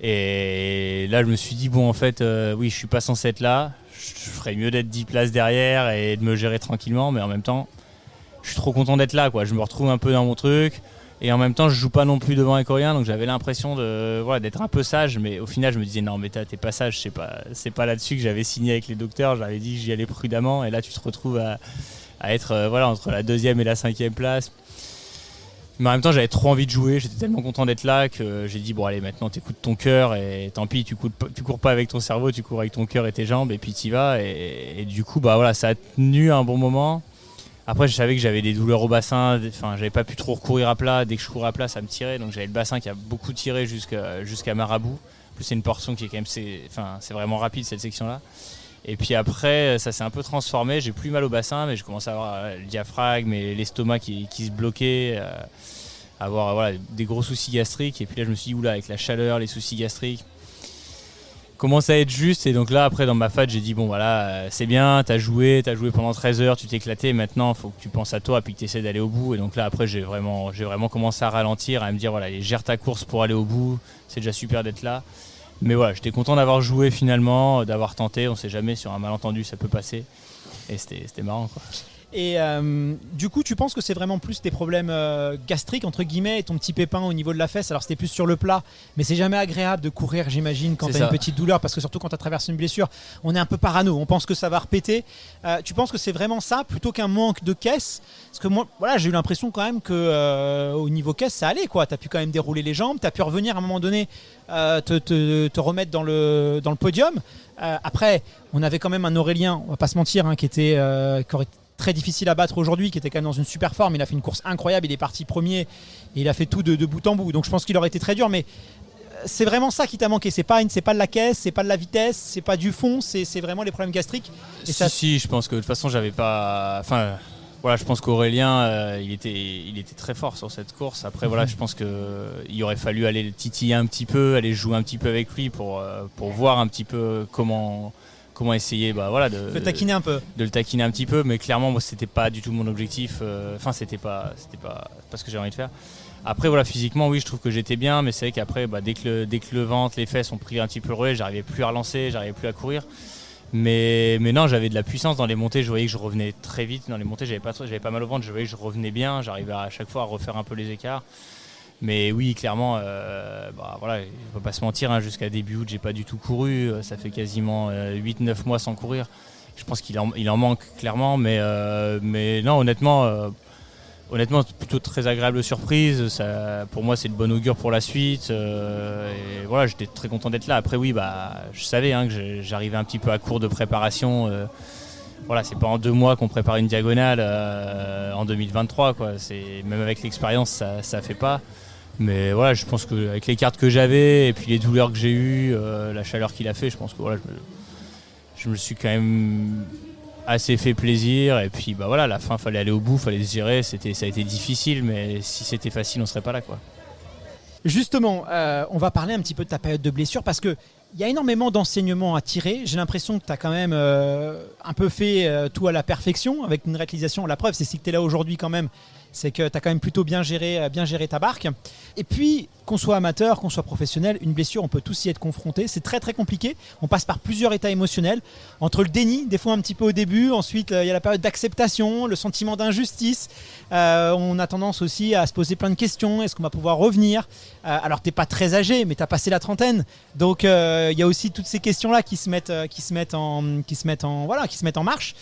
Et là je me suis dit bon en fait oui, je suis pas censé être là. Je ferais mieux d'être 10 places derrière et de me gérer tranquillement. Mais en même temps, je suis trop content d'être là, quoi. Je me retrouve un peu dans mon truc. Et en même temps, je joue pas non plus devant un Coréen, donc j'avais l'impression d'être un peu sage. Mais au final, je me disais non, mais t'es pas sage. C'est pas là-dessus que j'avais signé avec les docteurs. J'avais dit que j'y allais prudemment. Et là, tu te retrouves à être entre la 2e et la 5e place. Mais en même temps, j'avais trop envie de jouer. J'étais tellement content d'être là que j'ai dit bon allez, maintenant t'écoutes ton cœur et tant pis, tu cours pas avec ton cerveau, tu cours avec ton cœur et tes jambes et puis t'y vas. Et du coup, ça a tenu un bon moment. Après, je savais que j'avais des douleurs au bassin, j'avais pas pu trop recourir à plat. Dès que je courais à plat, ça me tirait. Donc j'avais le bassin qui a beaucoup tiré jusqu'à Marabout. En plus, c'est une portion qui est quand même, c'est vraiment rapide cette section-là. Et puis après, ça s'est un peu transformé. J'ai plus mal au bassin, mais je commençais à avoir le diaphragme et l'estomac qui se bloquait, avoir des gros soucis gastriques. Et puis là, je me suis dit, oula, avec la chaleur, les soucis gastriques, commence à être juste. Et donc là, après, dans ma fat, j'ai dit, bon, voilà, c'est bien, t'as joué pendant 13 heures, tu t'es éclaté. Maintenant, il faut que tu penses à toi, puis que tu essaies d'aller au bout. Et donc là, après, j'ai vraiment commencé à ralentir, à me dire, voilà, gère ta course pour aller au bout. C'est déjà super d'être là. Mais voilà, j'étais content d'avoir joué finalement, d'avoir tenté. On ne sait jamais, sur un malentendu, ça peut passer. Et c'était marrant, quoi. Et du coup, tu penses que c'est vraiment plus tes problèmes gastriques, entre guillemets, et ton petit pépin au niveau de la fesse. Alors, c'était plus sur le plat, mais c'est jamais agréable de courir, j'imagine, quand tu as une petite douleur, parce que surtout quand tu as traversé une blessure, on est un peu parano, on pense que ça va repéter. Tu penses que c'est vraiment ça, plutôt qu'un manque de caisse? Parce que moi, voilà, j'ai eu l'impression quand même qu'au niveau caisse, ça allait, quoi. Tu as pu quand même dérouler les jambes, tu as pu revenir à un moment donné, te remettre dans le podium. Après, on avait quand même un Aurélien, on va pas se mentir, hein, qui aurait été très difficile à battre aujourd'hui, qui était quand même dans une super forme. Il a fait une course incroyable, il est parti premier et il a fait tout de bout en bout. Donc je pense qu'il aurait été très dur, mais c'est vraiment ça qui t'a manqué. C'est pas de la caisse, c'est pas de la vitesse, c'est pas du fond, c'est vraiment les problèmes gastriques. Et si, je pense que de toute façon, j'avais pas. Enfin, voilà, je pense qu'Aurélien, il était très fort sur cette course. Après, voilà, je pense qu'il aurait fallu aller le titiller un petit peu, aller jouer un petit peu avec lui pour voir un petit peu comment essayer de le taquiner un peu. De le taquiner un petit peu, mais clairement, moi, c'était pas du tout mon objectif. C'était pas ce que j'ai envie de faire. Après, voilà, physiquement, oui, je trouve que j'étais bien, mais c'est vrai qu'après, dès que le ventre, les fesses ont pris un petit peu le relais, j'arrivais plus à relancer, j'arrivais plus à courir. Mais non, j'avais de la puissance dans les montées, je voyais que je revenais très vite. Dans les montées, j'avais pas mal au ventre, je voyais que je revenais bien, j'arrivais à chaque fois à refaire un peu les écarts. Mais oui, clairement, voilà, il ne faut pas se mentir, hein, jusqu'à début août, j'ai pas du tout couru. Ça fait quasiment 8-9 mois sans courir. Je pense qu'il en manque clairement, mais non, honnêtement, c'est plutôt très agréable surprise. Ça, pour moi, c'est de bon augure pour la suite. Et voilà, j'étais très content d'être là. Après, oui, je savais, hein, que j'arrivais un petit peu à court de préparation. Voilà, c'est pas en 2 mois qu'on prépare une diagonale en 2023, quoi. Même avec l'expérience, ça fait pas. Mais voilà, je pense qu'avec les cartes que j'avais et puis les douleurs que j'ai eues, la chaleur qu'il a fait, je pense que voilà, je me suis quand même assez fait plaisir. Et puis voilà, à la fin, fallait aller au bout, fallait se gérer. Ça a été difficile, mais si c'était facile, on serait pas là, quoi. Justement, on va parler un petit peu de ta période de blessure parce que il y a énormément d'enseignements à tirer. J'ai l'impression que tu as quand même un peu fait tout à la perfection avec une réalisation. La preuve, c'est que tu es là aujourd'hui quand même. C'est que tu as quand même plutôt bien géré ta barque. Et puis, qu'on soit amateur, qu'on soit professionnel, une blessure, on peut tous y être confronté. C'est très très compliqué. On passe par plusieurs états émotionnels. Entre le déni, des fois un petit peu au début. Ensuite, il y a la période d'acceptation, le sentiment d'injustice. On a tendance aussi à se poser plein de questions. Est-ce qu'on va pouvoir revenir ? Alors, tu n'es pas très âgé, mais tu as passé la trentaine. Donc, il y a aussi toutes ces questions-là qui se mettent en marche.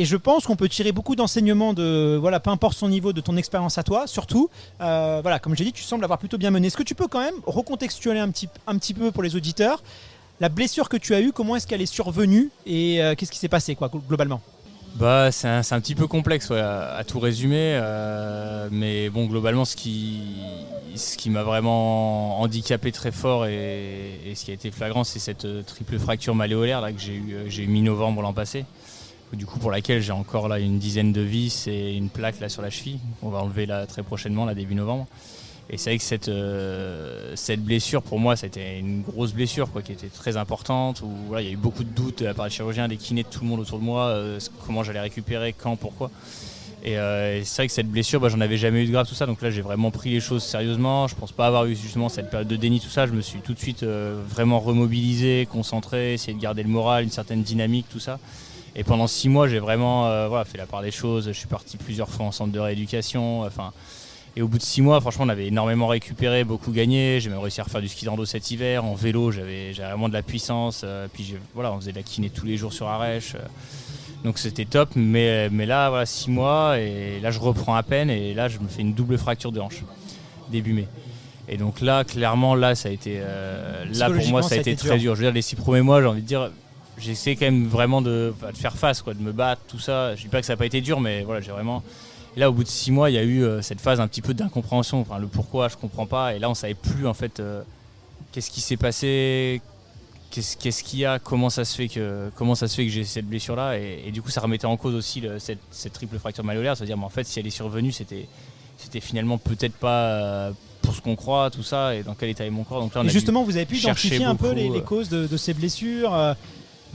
Et je pense qu'on peut tirer beaucoup d'enseignements peu importe son niveau, de ton expérience à toi, surtout. Comme j'ai dit, tu sembles avoir plutôt bien mené. Est-ce que tu peux quand même recontextualiser un petit peu pour les auditeurs la blessure que tu as eue, comment est-ce qu'elle est survenue et qu'est-ce qui s'est passé, quoi, globalement ? C'est un petit peu complexe, ouais, à tout résumer. Mais bon, globalement, ce qui m'a vraiment handicapé très fort et ce qui a été flagrant, c'est cette triple fracture malléolaire là, que j'ai eu mi-novembre l'an passé. Du coup, pour laquelle j'ai encore là une dizaine de vis et une plaque là sur la cheville. On va enlever là très prochainement, là, début novembre. Et c'est vrai que cette blessure, pour moi, c'était une grosse blessure, quoi, qui était très importante. Où voilà, il y a eu beaucoup de doutes de la part des chirurgiens, des kinés, de tout le monde autour de moi, comment j'allais récupérer, quand, pourquoi. Et c'est vrai que cette blessure, j'en avais jamais eu de grave, tout ça. Donc là, j'ai vraiment pris les choses sérieusement. Je pense pas avoir eu justement cette période de déni, tout ça. Je me suis tout de suite vraiment remobilisé, concentré, essayé de garder le moral, une certaine dynamique, tout ça. Et pendant 6 mois, j'ai vraiment fait la part des choses. Je suis parti plusieurs fois en centre de rééducation. Et au bout de 6 mois, franchement, on avait énormément récupéré, beaucoup gagné. J'ai même réussi à refaire du ski de rando cet hiver. En vélo, j'avais vraiment de la puissance. Puis on faisait de la kiné tous les jours sur Arèche. Donc c'était top. Mais là, voilà, 6 mois. Et là, je reprends à peine. Et là, je me fais une double fracture de hanche, début mai. Et donc là, clairement, ça a été, pour moi, ça a été très dur. Je veux dire, les 6 premiers mois, j'ai envie de dire, j'ai essayé quand même vraiment de faire face, quoi, de me battre, tout ça. Je dis pas que ça n'a pas été dur, mais voilà, j'ai vraiment... Et là, au bout de 6 mois, il y a eu cette phase un petit peu d'incompréhension. Enfin, le pourquoi, je comprends pas. Et là, on savait plus, en fait, qu'est-ce qui s'est passé, qu'est-ce qu'il y a, comment ça se fait que j'ai cette blessure là, et du coup ça remettait en cause aussi cette triple fracture malléolaire, c'est-à-dire mais en fait si elle est survenue c'était finalement peut-être pas pour ce qu'on croit, tout ça, et dans quel état est mon corps. Donc là, et justement, vous avez pu identifier un peu les causes de ces blessures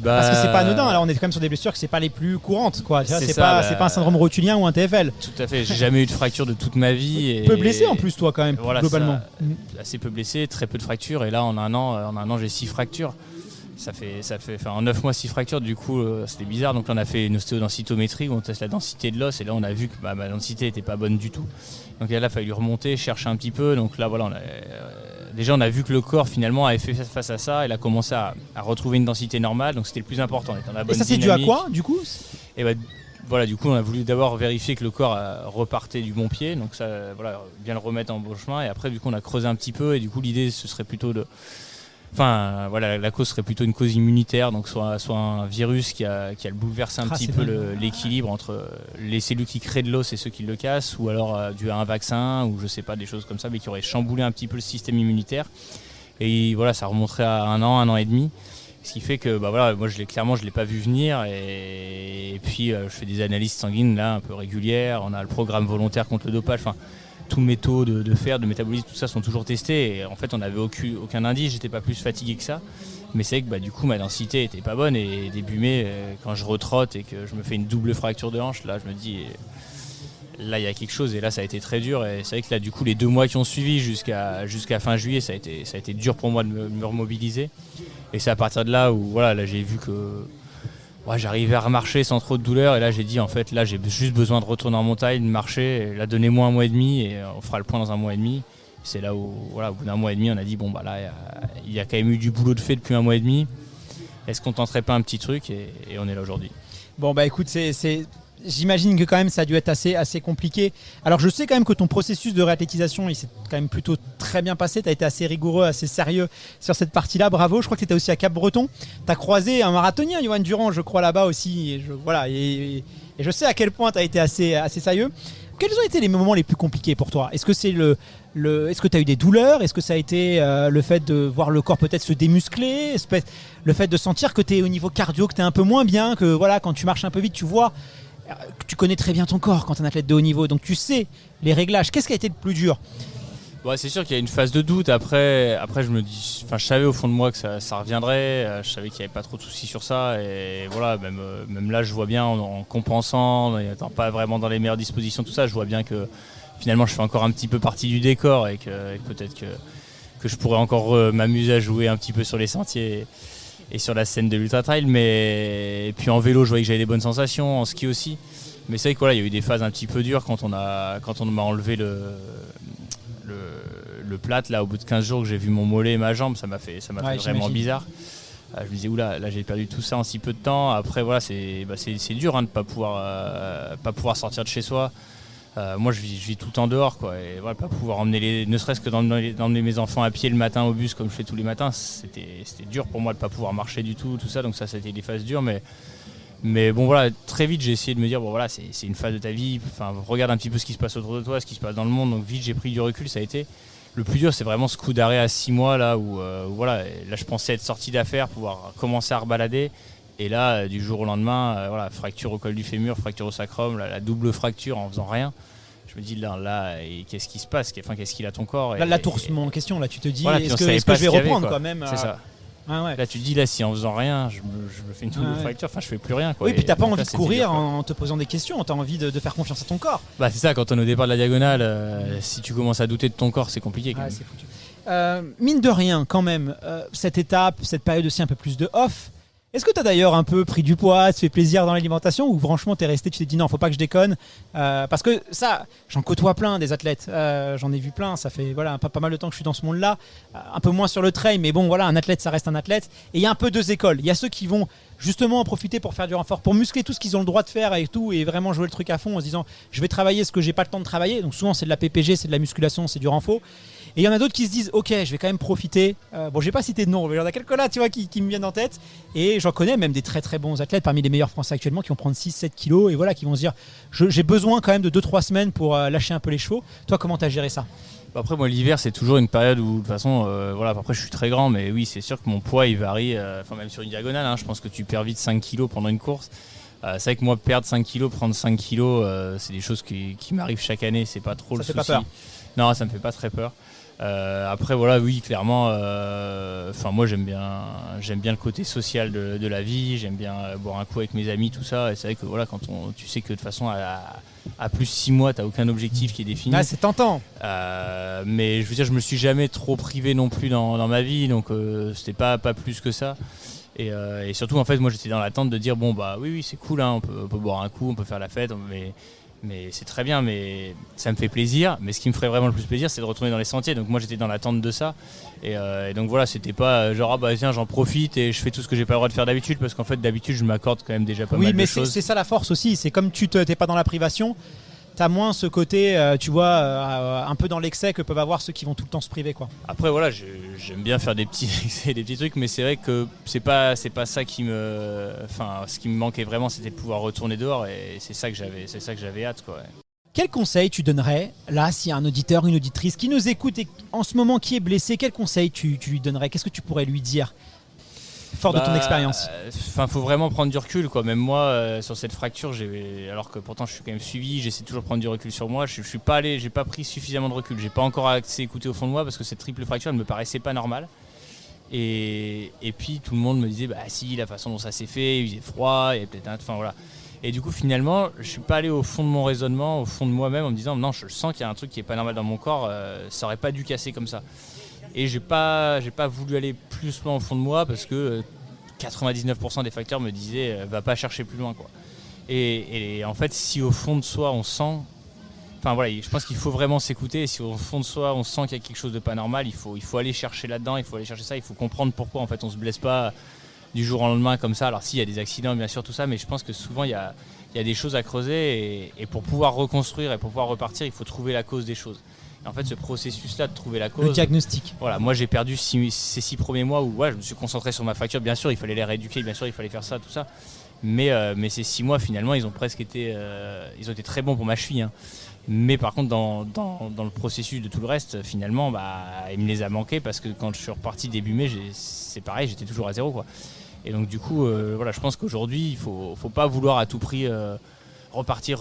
parce que c'est pas anodin, là on est quand même sur des blessures que c'est pas les plus courantes, quoi. C'est pas un syndrome rotulien ou un TFL. Tout à fait, j'ai jamais eu de fracture de toute ma vie. Peu blessé en plus toi quand même, voilà, globalement. Assez peu blessé, très peu de fractures, et là en un an j'ai 6 fractures. Ça fait en 9 mois 6 fractures, du coup c'était bizarre. Donc là on a fait une ostéodensitométrie où on teste la densité de l'os, et là on a vu que ma densité était pas bonne du tout. Donc là il a fallu remonter, chercher un petit peu. Donc là voilà, déjà on a vu que le corps finalement avait fait face à ça, il a commencé à retrouver une densité normale, donc c'était le plus important. Dans la bonne et ça c'est dû à quoi du coup? Et voilà, du coup on a voulu d'abord vérifier que le corps repartait du bon pied, donc ça voilà, bien le remettre en bon chemin, et après du coup on a creusé un petit peu, et du coup l'idée ce serait plutôt Enfin, voilà, la cause serait plutôt une cause immunitaire, donc soit un virus qui a bouleversé un petit peu l'équilibre entre les cellules qui créent de l'os et ceux qui le cassent, ou alors dû à un vaccin, ou je sais pas, des choses comme ça, mais qui auraient chamboulé un petit peu le système immunitaire. Et voilà, ça remonterait à un an et demi. Ce qui fait que voilà, moi je l'ai pas vu venir, et puis je fais des analyses sanguines là un peu régulières, on a le programme volontaire contre le dopage, enfin tous mes taux de fer, de métabolisme, tout ça sont toujours testés, et en fait on n'avait aucun indice, j'étais pas plus fatigué que ça, mais c'est que du coup ma densité était pas bonne, et début mai quand je retrotte et que je me fais une double fracture de hanche, là je me dis là il y a quelque chose, et là ça a été très dur, et c'est vrai que là du coup les 2 mois qui ont suivi jusqu'à fin juillet ça a été dur pour moi de me remobiliser, et c'est à partir de là où voilà, là j'ai vu que j'arrivais à remarcher sans trop de douleur, et là j'ai dit en fait là j'ai juste besoin de retourner en montagne, de marcher, et là donnez-moi 1 mois et demi et on fera le point dans 1 mois et demi. C'est là où voilà, au bout d'1 mois et demi on a dit là il y a quand même eu du boulot de fait depuis 1 mois et demi, est-ce qu'on tenterait pas un petit truc, et on est là aujourd'hui. Bon écoute, j'imagine que quand même ça a dû être assez compliqué. Alors je sais quand même que ton processus de réathlétisation il s'est quand même plutôt très bien passé, tu as été assez rigoureux, assez sérieux sur cette partie-là, bravo. Je crois que tu étais aussi à Cap-Breton, tu as croisé un marathonien, Yoann Durand, je crois là-bas aussi, et je sais à quel point tu as été assez sérieux. Quels ont été les moments les plus compliqués pour toi? Est-ce que c'est est-ce que tu as eu des douleurs? Est-ce que ça a été le fait de voir le corps peut-être se démuscler? Le fait de sentir que tu es au niveau cardio, que tu es un peu moins bien, que voilà, quand tu marches un peu vite, tu vois, tu connais très bien ton corps quand tu es un athlète de haut niveau, donc tu sais les réglages. Qu'est-ce qui a été le plus dur? C'est sûr qu'il y a une phase de doute. Après je me dis, je savais au fond de moi que ça reviendrait, je savais qu'il n'y avait pas trop de soucis sur ça, et voilà, même là je vois bien en compensant, en n'étant pas vraiment dans les meilleures dispositions, tout ça, je vois bien que finalement je fais encore un petit peu partie du décor, et que peut-être que je pourrais encore m'amuser à jouer un petit peu sur les sentiers et sur la scène de l'Ultra Trail, et puis en vélo je voyais que j'avais des bonnes sensations, en ski aussi, mais c'est vrai que voilà, il y a eu des phases un petit peu dures quand on m'a enlevé le plâtre là au bout de 15 jours, que j'ai vu mon mollet et ma jambe, ça m'a fait vraiment bizarre. Je me disais oula, là j'ai perdu tout ça en si peu de temps. Après voilà, c'est dur de pas pouvoir sortir de chez soi. Moi je vis tout en dehors, quoi, et voilà, pas pouvoir emmener ne serait-ce que d'emmener mes enfants à pied le matin au bus comme je fais tous les matins, c'était dur pour moi de pas pouvoir marcher du tout ça, donc ça a été des phases dures, mais bon voilà, très vite j'ai essayé de me dire voilà, c'est une phase de ta vie, enfin regarde un petit peu ce qui se passe autour de toi, ce qui se passe dans le monde, donc vite j'ai pris du recul. Ça a été le plus dur, c'est vraiment ce coup d'arrêt à 6 mois là où voilà, là je pensais être sorti d'affaires, pouvoir commencer à rebalader, et là du jour au lendemain voilà, fracture au col du fémur, fracture au sacrum, la double fracture en faisant rien. Je me dis là et qu'est-ce qui se passe, qu'est-ce qu'il a ton corps, là tout en question, là tu te dis, voilà, est-ce que je vais reprendre quand même, c'est ça. Ah ouais. Là tu te dis si en faisant rien je me fais une double fracture, enfin je fais plus rien, quoi. Oui, puis t'as pas envie là, de courir en te posant des questions, t'as envie de faire confiance à ton corps. C'est ça, quand on est au départ de la diagonale, si tu commences à douter de ton corps, c'est compliqué quand même. C'est foutu. Mine de rien quand même, cette étape, cette période aussi un peu plus de off, est-ce que tu as d'ailleurs un peu pris du poids, te fait plaisir dans l'alimentation, ou franchement t'es resté, tu t'es dit non, faut pas que je déconne, parce que ça, j'en côtoie plein des athlètes, j'en ai vu plein, ça fait voilà, pas mal de temps que je suis dans ce monde-là, un peu moins sur le trail, mais bon voilà, un athlète ça reste un athlète, et il y a un peu 2 écoles. Il y a ceux qui vont justement en profiter pour faire du renfort, pour muscler tout ce qu'ils ont le droit de faire et tout, et vraiment jouer le truc à fond en se disant je vais travailler ce que j'ai pas le temps de travailler, donc souvent c'est de la PPG, c'est de la musculation, c'est du renfort. Et il y en a d'autres qui se disent ok, je vais quand même profiter. Bon, je vais pas citer de nom, mais il y en a quelques là, tu vois, qui me viennent en tête. Et j'en connais même des très très bons athlètes, parmi les meilleurs Français actuellement, qui vont prendre 6-7 kilos et voilà, qui vont se dire j'ai besoin quand même de 2-3 semaines pour lâcher un peu les chevaux. Toi, comment t'as géré ça? Après moi l'hiver c'est toujours une période où de toute façon voilà, après je suis très grand, mais oui c'est sûr que mon poids il varie, même sur une diagonale, hein, je pense que tu perds vite 5 kilos pendant une course. C'est vrai que moi perdre 5 kilos, prendre 5 kilos, c'est des choses qui m'arrivent chaque année, c'est pas trop le souci. Ça fait pas peur? Non, ça me fait pas très peur. Après voilà, oui clairement, moi j'aime bien le côté social de la vie, j'aime bien boire un coup avec mes amis, tout ça, et c'est vrai que voilà, quand tu sais que de toute façon à plus 6 mois t'as aucun objectif qui est défini. C'est tentant. Mais je veux dire, je me suis jamais trop privé non plus dans ma vie, donc c'était pas plus que ça. Et surtout en fait moi j'étais dans l'attente de dire bon bah oui c'est cool, hein, on peut boire un coup, on peut faire la fête, mais c'est très bien, mais ça me fait plaisir. Mais ce qui me ferait vraiment le plus plaisir, c'est de retourner dans les sentiers. Donc moi j'étais dans l'attente de ça. Et donc voilà, c'était pas genre tiens j'en profite et je fais tout ce que j'ai pas le droit de faire d'habitude, parce qu'en fait d'habitude je m'accorde quand même déjà pas mal de choses. Oui, mais c'est ça la force aussi. C'est comme t'es pas dans la privation, t'as moins ce côté, tu vois, un peu dans l'excès que peuvent avoir ceux qui vont tout le temps se priver, quoi. Après voilà, j'aime bien faire des petits excès, des petits trucs, mais c'est vrai que c'est pas ça qui ce qui me manquait vraiment, c'était de pouvoir retourner dehors, et c'est ça que j'avais hâte, quoi. Quel conseil tu donnerais, là, s'il y a un auditeur, une auditrice qui nous écoute et en ce moment qui est blessé, quel conseil tu lui donnerais? Qu'est-ce que tu pourrais lui dire, fort de ton expérience? Faut vraiment prendre du recul, quoi. Même moi, sur cette fracture, alors que pourtant je suis quand même suivi, j'essaie toujours de prendre du recul sur moi. J'ai pas pris suffisamment de recul. J'ai pas encore assez écouté au fond de moi, parce que cette triple fracture, elle me paraissait pas normale. Et puis tout le monde me disait, bah si, la façon dont ça s'est fait, il faisait froid, et peut-être voilà. Et du coup, finalement, je suis pas allé au fond de mon raisonnement, au fond de moi-même, en me disant non, je sens qu'il y a un truc qui est pas normal dans mon corps, ça aurait pas dû casser comme ça. Et j'ai pas voulu aller plus loin au fond de moi, parce que 99% des facteurs me disaient va pas chercher plus loin, quoi. Et en fait, si au fond de soi on sent, je pense qu'il faut vraiment s'écouter. Et si au fond de soi on sent qu'il y a quelque chose de pas normal, il faut aller chercher là-dedans, il faut aller chercher ça, il faut comprendre pourquoi en fait on se blesse pas du jour au lendemain comme ça. Alors si, il y a des accidents bien sûr, tout ça, mais je pense que souvent il y a des choses à creuser, et pour pouvoir reconstruire et pour pouvoir repartir, il faut trouver la cause des choses. Et en fait, ce processus-là de trouver la cause, le diagnostic. Voilà, moi j'ai perdu ces 6 premiers mois où je me suis concentré sur ma fracture. Bien sûr, il fallait les rééduquer, bien sûr, il fallait faire ça, tout ça. Mais ces 6 mois, finalement, ils ont été très bons pour ma cheville, hein. Mais par contre, dans le processus de tout le reste, finalement, il me les a manqués, parce que quand je suis reparti début mai, c'est pareil, j'étais toujours à zéro, quoi. Et donc du coup, je pense qu'aujourd'hui, il faut pas vouloir à tout prix repartir.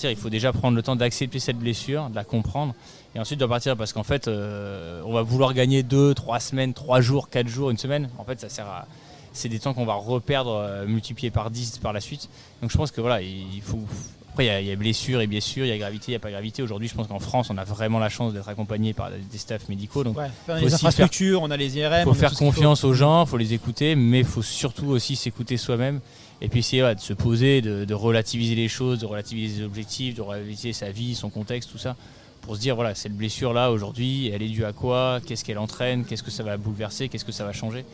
Il faut déjà prendre le temps d'accepter cette blessure, de la comprendre, et ensuite de repartir, parce qu'en fait, on va vouloir gagner 2, 3 semaines, 3 jours, 4 jours, une semaine. En fait, ça sert à... C'est des temps qu'on va reperdre, multipliés par 10 par la suite. Donc je pense que voilà, il faut... Après, il y a blessure et blessure, il y a gravité, il n'y a pas gravité. Aujourd'hui, je pense qu'en France, on a vraiment la chance d'être accompagné par des staffs médicaux. Donc, les infrastructures, on a les IRM. Il faut faire confiance aux gens, il faut les écouter, mais il faut surtout aussi s'écouter soi-même. Et puis essayer de se poser, de relativiser les choses, de relativiser les objectifs, de relativiser sa vie, son contexte, tout ça, pour se dire, voilà, cette blessure-là, aujourd'hui, elle est due à quoi? Qu'est-ce qu'elle entraîne? Qu'est-ce que ça va bouleverser? Qu'est-ce que ça va changer?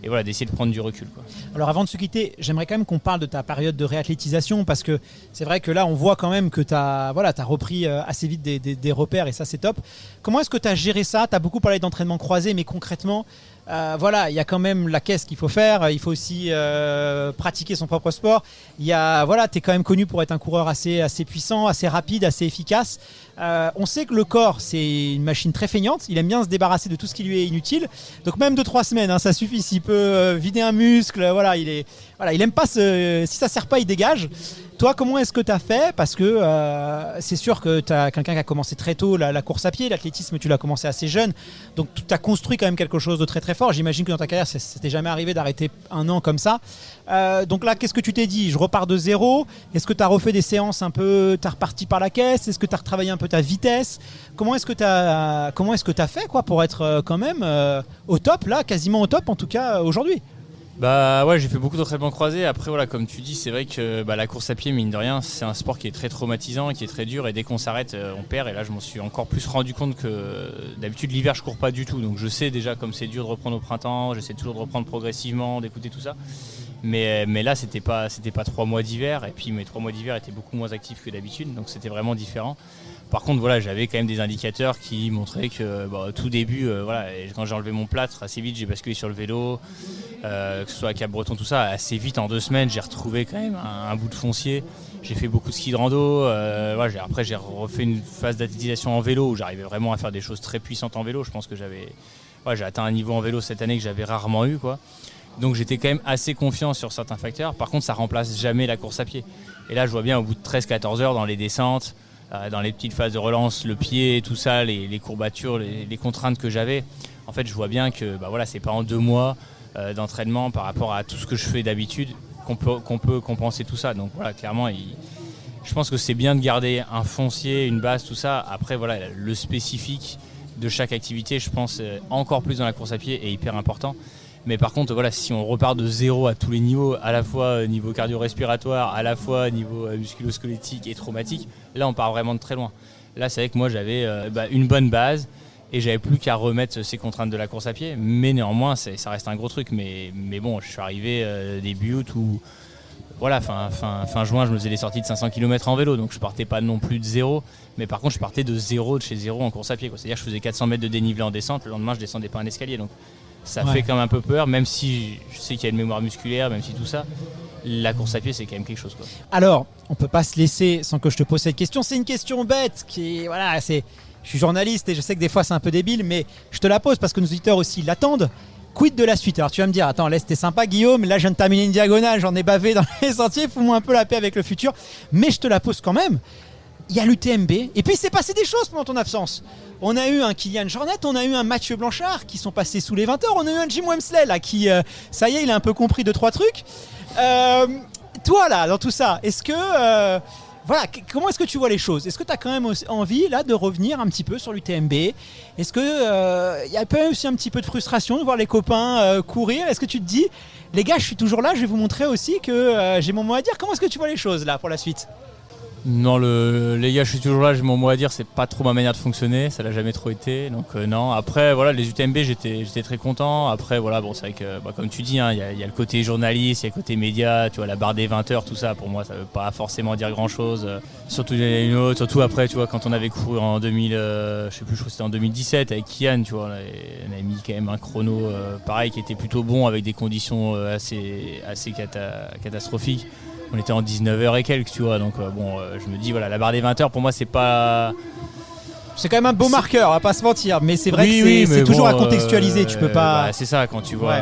Et voilà, d'essayer de prendre du recul, quoi. Alors avant de se quitter, j'aimerais quand même qu'on parle de ta période de réathlétisation, parce que c'est vrai que là on voit quand même que tu as repris assez vite des repères, et ça c'est top. Comment est-ce que tu as géré ça? Tu as beaucoup parlé d'entraînement croisé, mais concrètement, il y a quand même la caisse qu'il faut faire, il faut aussi pratiquer son propre sport. Tu es quand même connu pour être un coureur assez puissant, assez rapide, assez efficace. On sait que le corps, c'est une machine très feignante, il aime bien se débarrasser de tout ce qui lui est inutile. Donc même 2-3 semaines, hein, ça suffit. S'il peut vider un muscle, il aime pas si ça sert pas, il dégage. Toi, comment est-ce que tu as fait? Parce que c'est sûr que tu as quelqu'un qui a commencé très tôt la course à pied, l'athlétisme, tu l'as commencé assez jeune. Donc tu as construit quand même quelque chose de très très fort. J'imagine que dans ta carrière, ça t'est jamais arrivé d'arrêter un an comme ça. Donc là, qu'est-ce que tu t'es dit? Je repars de zéro. Est-ce que tu as refait des séances un peu, tu as reparti par la caisse? Est-ce que tu as retravaillé un peu ta vitesse? Comment est-ce que tu as fait, quoi, pour être quand même au top, là, quasiment au top en tout cas aujourd'hui? J'ai fait beaucoup d'entraînements croisés. Après voilà, comme tu dis, c'est vrai que la course à pied, mine de rien, c'est un sport qui est très traumatisant, qui est très dur, et dès qu'on s'arrête, on perd. Et là, je m'en suis encore plus rendu compte que d'habitude l'hiver je cours pas du tout, donc je sais déjà comme c'est dur de reprendre au printemps. J'essaie toujours de reprendre progressivement, d'écouter tout ça. Mais là, c'était pas 3 mois d'hiver. Et puis mes 3 mois d'hiver étaient beaucoup moins actifs que d'habitude. Donc c'était vraiment différent. Par contre, voilà, j'avais quand même des indicateurs qui montraient que au tout début, et quand j'ai enlevé mon plâtre, assez vite, j'ai basculé sur le vélo, que ce soit à Cap-Breton, tout ça. Assez vite, en 2 semaines, j'ai retrouvé quand même un bout de foncier. J'ai fait beaucoup de ski de rando. Après, j'ai refait une phase d'athlétisation en vélo où j'arrivais vraiment à faire des choses très puissantes en vélo. Je pense que j'ai atteint un niveau en vélo cette année que j'avais rarement eu, quoi. Donc j'étais quand même assez confiant sur certains facteurs. Par contre, ça remplace jamais la course à pied. Et là, je vois bien au bout de 13-14 heures dans les descentes, dans les petites phases de relance, le pied, tout ça, les courbatures, les contraintes que j'avais. En fait, je vois bien que c'est pas en 2 mois d'entraînement par rapport à tout ce que je fais d'habitude qu'on peut compenser tout ça. Donc voilà, clairement, je pense que c'est bien de garder un foncier, une base, tout ça. Après, voilà, le spécifique de chaque activité, je pense, encore plus dans la course à pied est hyper important. Mais par contre, voilà, si on repart de zéro à tous les niveaux, à la fois niveau cardio-respiratoire, à la fois niveau musculo-squelettique et traumatique, là on part vraiment de très loin. Là c'est vrai que moi j'avais une bonne base et j'avais plus qu'à remettre ces contraintes de la course à pied. Mais néanmoins, ça reste un gros truc. Mais bon, je suis arrivé début août où voilà, fin juin, je me faisais des sorties de 500 km en vélo, donc je partais pas non plus de zéro. Mais par contre, je partais de chez zéro en course à pied, quoi. C'est-à-dire que je faisais 400 mètres de dénivelé en descente, le lendemain je descendais pas un escalier. Donc ça fait quand même un peu peur, même si je sais qu'il y a une mémoire musculaire, même si tout ça, la course à pied c'est quand même quelque chose, quoi. Alors, on peut pas se laisser sans que je te pose cette question. C'est une question bête je suis journaliste et je sais que des fois c'est un peu débile, mais je te la pose parce que nos auditeurs aussi l'attendent. Quid de la suite? Alors tu vas me dire, attends, laisse, t'es sympa Guillaume, là je viens de terminer une diagonale, j'en ai bavé dans les sentiers, fous-moi un peu la paix avec le futur. Mais je te la pose quand même. Il y a l'UTMB, et puis il s'est passé des choses pendant ton absence. On a eu un Kylian Jornet, on a eu un Mathieu Blanchard qui sont passés sous les 20 heures, on a eu un Jim Wemsley là qui, ça y est, il a un peu compris 2-3 trucs. Toi là, dans tout ça, est-ce que... comment est-ce que tu vois les choses? Est-ce que tu as quand même envie là de revenir un petit peu sur l'UTMB? Est-ce que y a pas aussi un petit peu de frustration de voir les copains courir? Est-ce que tu te dis, les gars, je suis toujours là, je vais vous montrer aussi que j'ai mon mot à dire? Comment est-ce que tu vois les choses là pour la suite? Non, les gars, je suis toujours là, j'ai mon mot à dire, c'est pas trop ma manière de fonctionner, ça l'a jamais trop été, donc non. Après, voilà, les UTMB, j'étais très content. Après, voilà, bon, c'est vrai que, comme tu dis, il y a le côté journaliste, il y a le côté média, tu vois, la barre des 20 heures, tout ça, pour moi, ça veut pas forcément dire grand-chose. Surtout après, tu vois, quand on avait couru en 2000, je sais plus, je crois que c'était en 2017 avec Kian, tu vois, on avait mis quand même un chrono pareil qui était plutôt bon avec des conditions assez catastrophiques. On était en 19h et quelques, tu vois, donc je me dis, voilà, la barre des 20 heures, pour moi, c'est pas... C'est quand même un beau marqueur, on va pas se mentir, mais c'est vrai que c'est toujours à contextualiser, tu peux pas... c'est ça, quand tu vois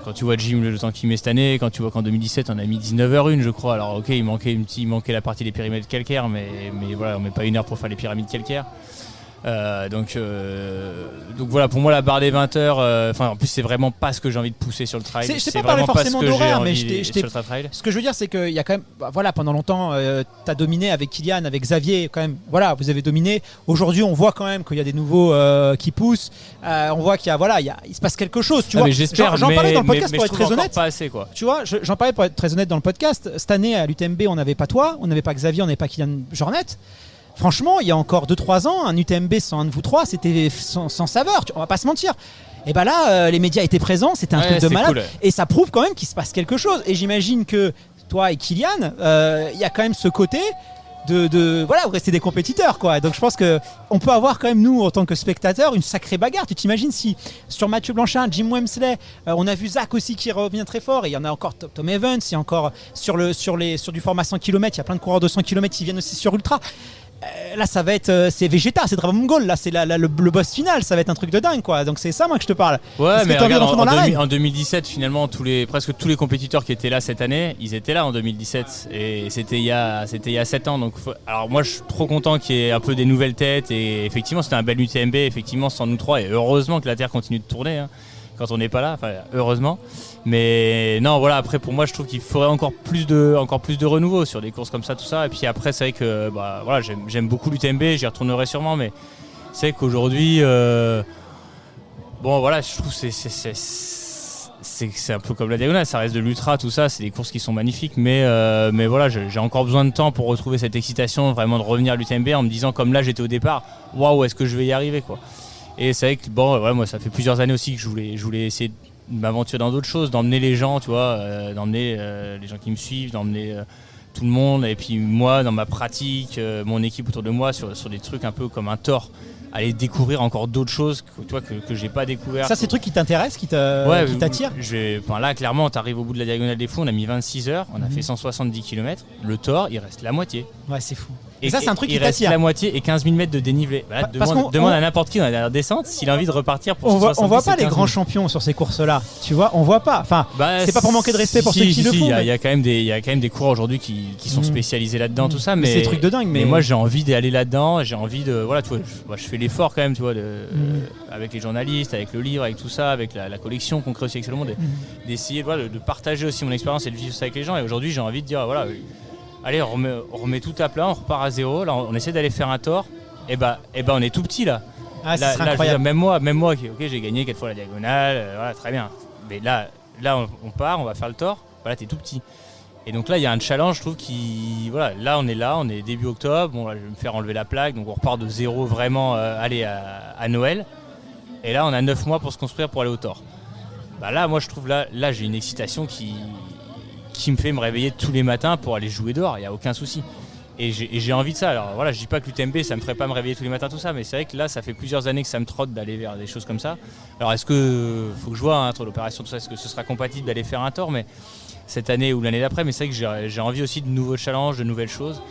quand tu vois Jim le temps qu'il met cette année, quand tu vois qu'en 2017 on a mis 19h01, je crois, alors ok, il manquait la partie des périmètres calcaires, mais voilà, on met pas 1 heure pour faire les pyramides calcaires. Donc voilà, pour moi la barre des 20 heures, en plus c'est vraiment pas ce que j'ai envie de pousser sur le trail. Je t'ai pas parlé forcément d'horaire, mais ce que je veux dire c'est qu'il y a quand même, pendant longtemps t'as dominé avec Kylian, avec Xavier, quand même, vous avez dominé. Aujourd'hui on voit quand même qu'il y a des nouveaux qui poussent, on voit qu'il se passe quelque chose, tu vois. Mais j'espère, j'en parlais dans le podcast pour être très honnête. Pas assez, quoi. Tu vois, j'en parlais pour être très honnête dans le podcast. Cette année à l'UTMB on n'avait pas toi, on n'avait pas Xavier, on n'avait pas Kylian Jornet. Franchement, il y a encore 2-3 ans, un UTMB sans un de vous trois, c'était sans saveur, on va pas se mentir. Et là, les médias étaient présents, c'était un truc de malade. Cool. Et ça prouve quand même qu'il se passe quelque chose. Et j'imagine que toi et Kylian, il y a quand même ce côté vous restez des compétiteurs, quoi. Donc je pense qu'on peut avoir quand même, nous, en tant que spectateurs, une sacrée bagarre. Tu t'imagines si sur Mathieu Blanchard, Jim Wemsley, on a vu Zach aussi qui revient très fort, et il y en a encore Tom Evans, il y a encore sur du format 100 km, il y a plein de coureurs de 100 km qui viennent aussi sur Ultra. Là ça va être c'est Vegeta, c'est Dragon Ball, là c'est le boss final, ça va être un truc de dingue, quoi. Donc c'est ça moi que je te parle. Ouais, mais regarde, en 2017 finalement presque tous les compétiteurs qui étaient là cette année, ils étaient là en 2017 et c'était il y a 7 ans. Donc alors moi je suis trop content qu'il y ait un peu des nouvelles têtes, et effectivement c'était un bel UTMB, effectivement sans nous trois, et heureusement que la Terre continue de tourner, hein, quand on n'est pas là, heureusement. Mais non, voilà, après pour moi je trouve qu'il faudrait encore plus de renouveau sur des courses comme ça, tout ça. Et puis après c'est vrai que j'aime beaucoup l'UTMB, j'y retournerai sûrement, mais c'est vrai qu'aujourd'hui je trouve que c'est un peu comme la diagonale, ça reste de l'ultra, tout ça, c'est des courses qui sont magnifiques, mais voilà, j'ai encore besoin de temps pour retrouver cette excitation, vraiment de revenir à l'UTMB en me disant, comme là j'étais au départ, waouh, est-ce que je vais y arriver, quoi. Et c'est vrai que moi ça fait plusieurs années aussi que je voulais essayer m'aventurer dans d'autres choses, d'emmener les gens, tu vois, d'emmener les gens qui me suivent, d'emmener tout le monde, et puis moi dans ma pratique, mon équipe autour de moi sur des trucs un peu comme un Thor, aller découvrir encore d'autres choses que j'ai pas découvert. Ça, c'est des trucs qui t'intéressent, qui t'attirent. Là, clairement, tu arrives au bout de la diagonale des fous, on a mis 26 heures, on a fait 170 km. Le Thor, il reste la moitié. Ouais, c'est fou. Et ça, c'est un truc qui il reste t'attire. la moitié et 15 000 mètres de dénivelé. Voilà, demande à n'importe qui dans la dernière descente s'il a envie de repartir pour 170. On voit pas les grands champions sur ces courses-là. Tu vois, on voit pas. Enfin, c'est pas pour manquer de respect pour ceux qui le font. Il y a quand même des coureurs aujourd'hui qui sont spécialisés là-dedans, tout ça. Mais c'est des trucs de dingue. Mais moi, j'ai envie d'aller là-dedans. J'ai envie de. Voilà, tu vois, je fais l'effort quand même, tu vois, avec les journalistes, avec le livre, avec tout ça, avec la collection qu'on crée aussi avec Salomon, d'essayer de partager aussi mon expérience et de vivre ça avec les gens. Et aujourd'hui, j'ai envie de dire, voilà. Allez, on remet tout à plat, on repart à zéro. Là, on essaie d'aller faire un Thor. Et on est tout petit là. Ah, là, incroyable. Je veux dire, même moi, ok, j'ai gagné 4 fois la diagonale, voilà, très bien. Mais là, on part, on va faire le Thor. Voilà, t'es tout petit. Et donc là, il y a un challenge, je trouve, voilà, là, on est début octobre. Bon, là, je vais me faire enlever la plaque, donc on repart de zéro vraiment, à Noël. Et là, on a 9 mois pour se construire pour aller au Thor. Là, moi, je trouve là, j'ai une excitation qui me fait me réveiller tous les matins pour aller jouer dehors, il n'y a aucun souci. Et j'ai envie de ça. Alors voilà, je dis pas que l'UTMB ça me ferait pas me réveiller tous les matins, tout ça, mais c'est vrai que là, ça fait plusieurs années que ça me trotte d'aller vers des choses comme ça. Alors est-ce que, faut que je vois entre l'opération, tout ça, est-ce que ce sera compatible d'aller faire un Thor, mais cette année ou l'année d'après, mais c'est vrai que j'ai envie aussi de nouveaux challenges, de nouvelles choses.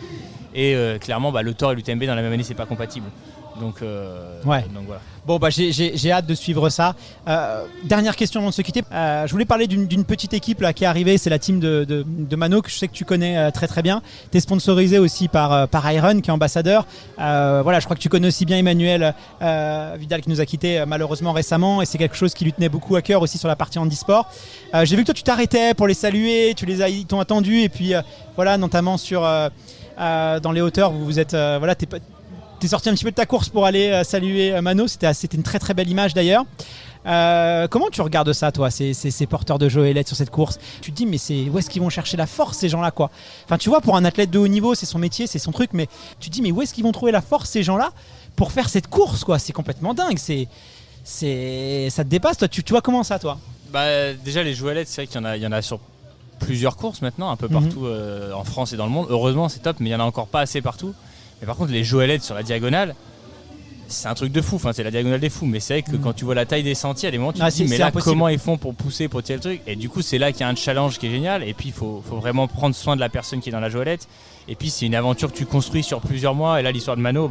Et clairement, le Thor et l'UTMB dans la même année, c'est pas compatible. Donc voilà. Bon, j'ai hâte de suivre ça. Dernière question avant de se quitter. Je voulais parler d'une petite équipe là, qui est arrivée. C'est la team de Mano, que je sais que tu connais très très bien. Tu es sponsorisé aussi par Iron, qui est ambassadeur. Je crois que tu connais aussi bien Emmanuel Vidal, qui nous a quittés malheureusement récemment. Et c'est quelque chose qui lui tenait beaucoup à cœur aussi sur la partie handisport. J'ai vu que toi, tu t'arrêtais pour les saluer. Ils t'ont attendu. Et puis, notamment dans les hauteurs, vous êtes... T'es sorti un petit peu de ta course pour aller saluer Mano, c'était une très très belle image d'ailleurs. Comment tu regardes ça, toi, ces porteurs de joëlette sur cette course? Tu te dis, mais où est-ce qu'ils vont chercher la force, ces gens-là, quoi? Enfin, tu vois, pour un athlète de haut niveau, c'est son métier, c'est son truc, mais tu te dis, mais où est-ce qu'ils vont trouver la force, ces gens-là, pour faire cette course, quoi? C'est complètement dingue, ça te dépasse, toi. Tu vois comment ça, toi? Déjà, les joëlettes, c'est vrai qu'il y en a sur plusieurs courses maintenant, un peu partout en France et dans le monde. Heureusement, c'est top, mais il n'y en a encore pas assez partout. Mais par contre, les joëlettes sur la diagonale, c'est un truc de fou. Enfin, c'est la diagonale des fous. Mais c'est vrai que quand tu vois la taille des sentiers, il y a des moments où tu te dis, mais là, impossible. Comment ils font pour pousser, pour tirer le truc? Et du coup, c'est là qu'il y a un challenge qui est génial. Et puis, il faut vraiment prendre soin de la personne qui est dans la joëlette. Et puis, c'est une aventure que tu construis sur plusieurs mois. Et là, l'histoire de Mano,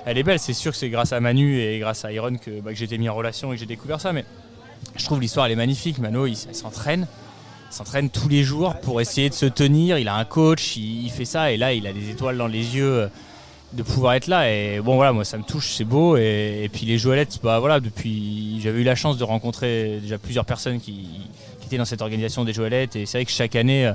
elle est belle. C'est sûr que c'est grâce à Manu et grâce à Iron que j'ai été mis en relation et que j'ai découvert ça. Mais je trouve l'histoire, elle est magnifique. Mano, il s'entraîne tous les jours pour essayer de se tenir. Il a un coach, il fait ça. Et là, il a des étoiles dans les yeux de pouvoir être là. Et bon, voilà, moi, ça me touche, c'est beau. Et puis les joëlettes, depuis, j'avais eu la chance de rencontrer déjà plusieurs personnes qui étaient dans cette organisation des joëlettes. Et c'est vrai que chaque année,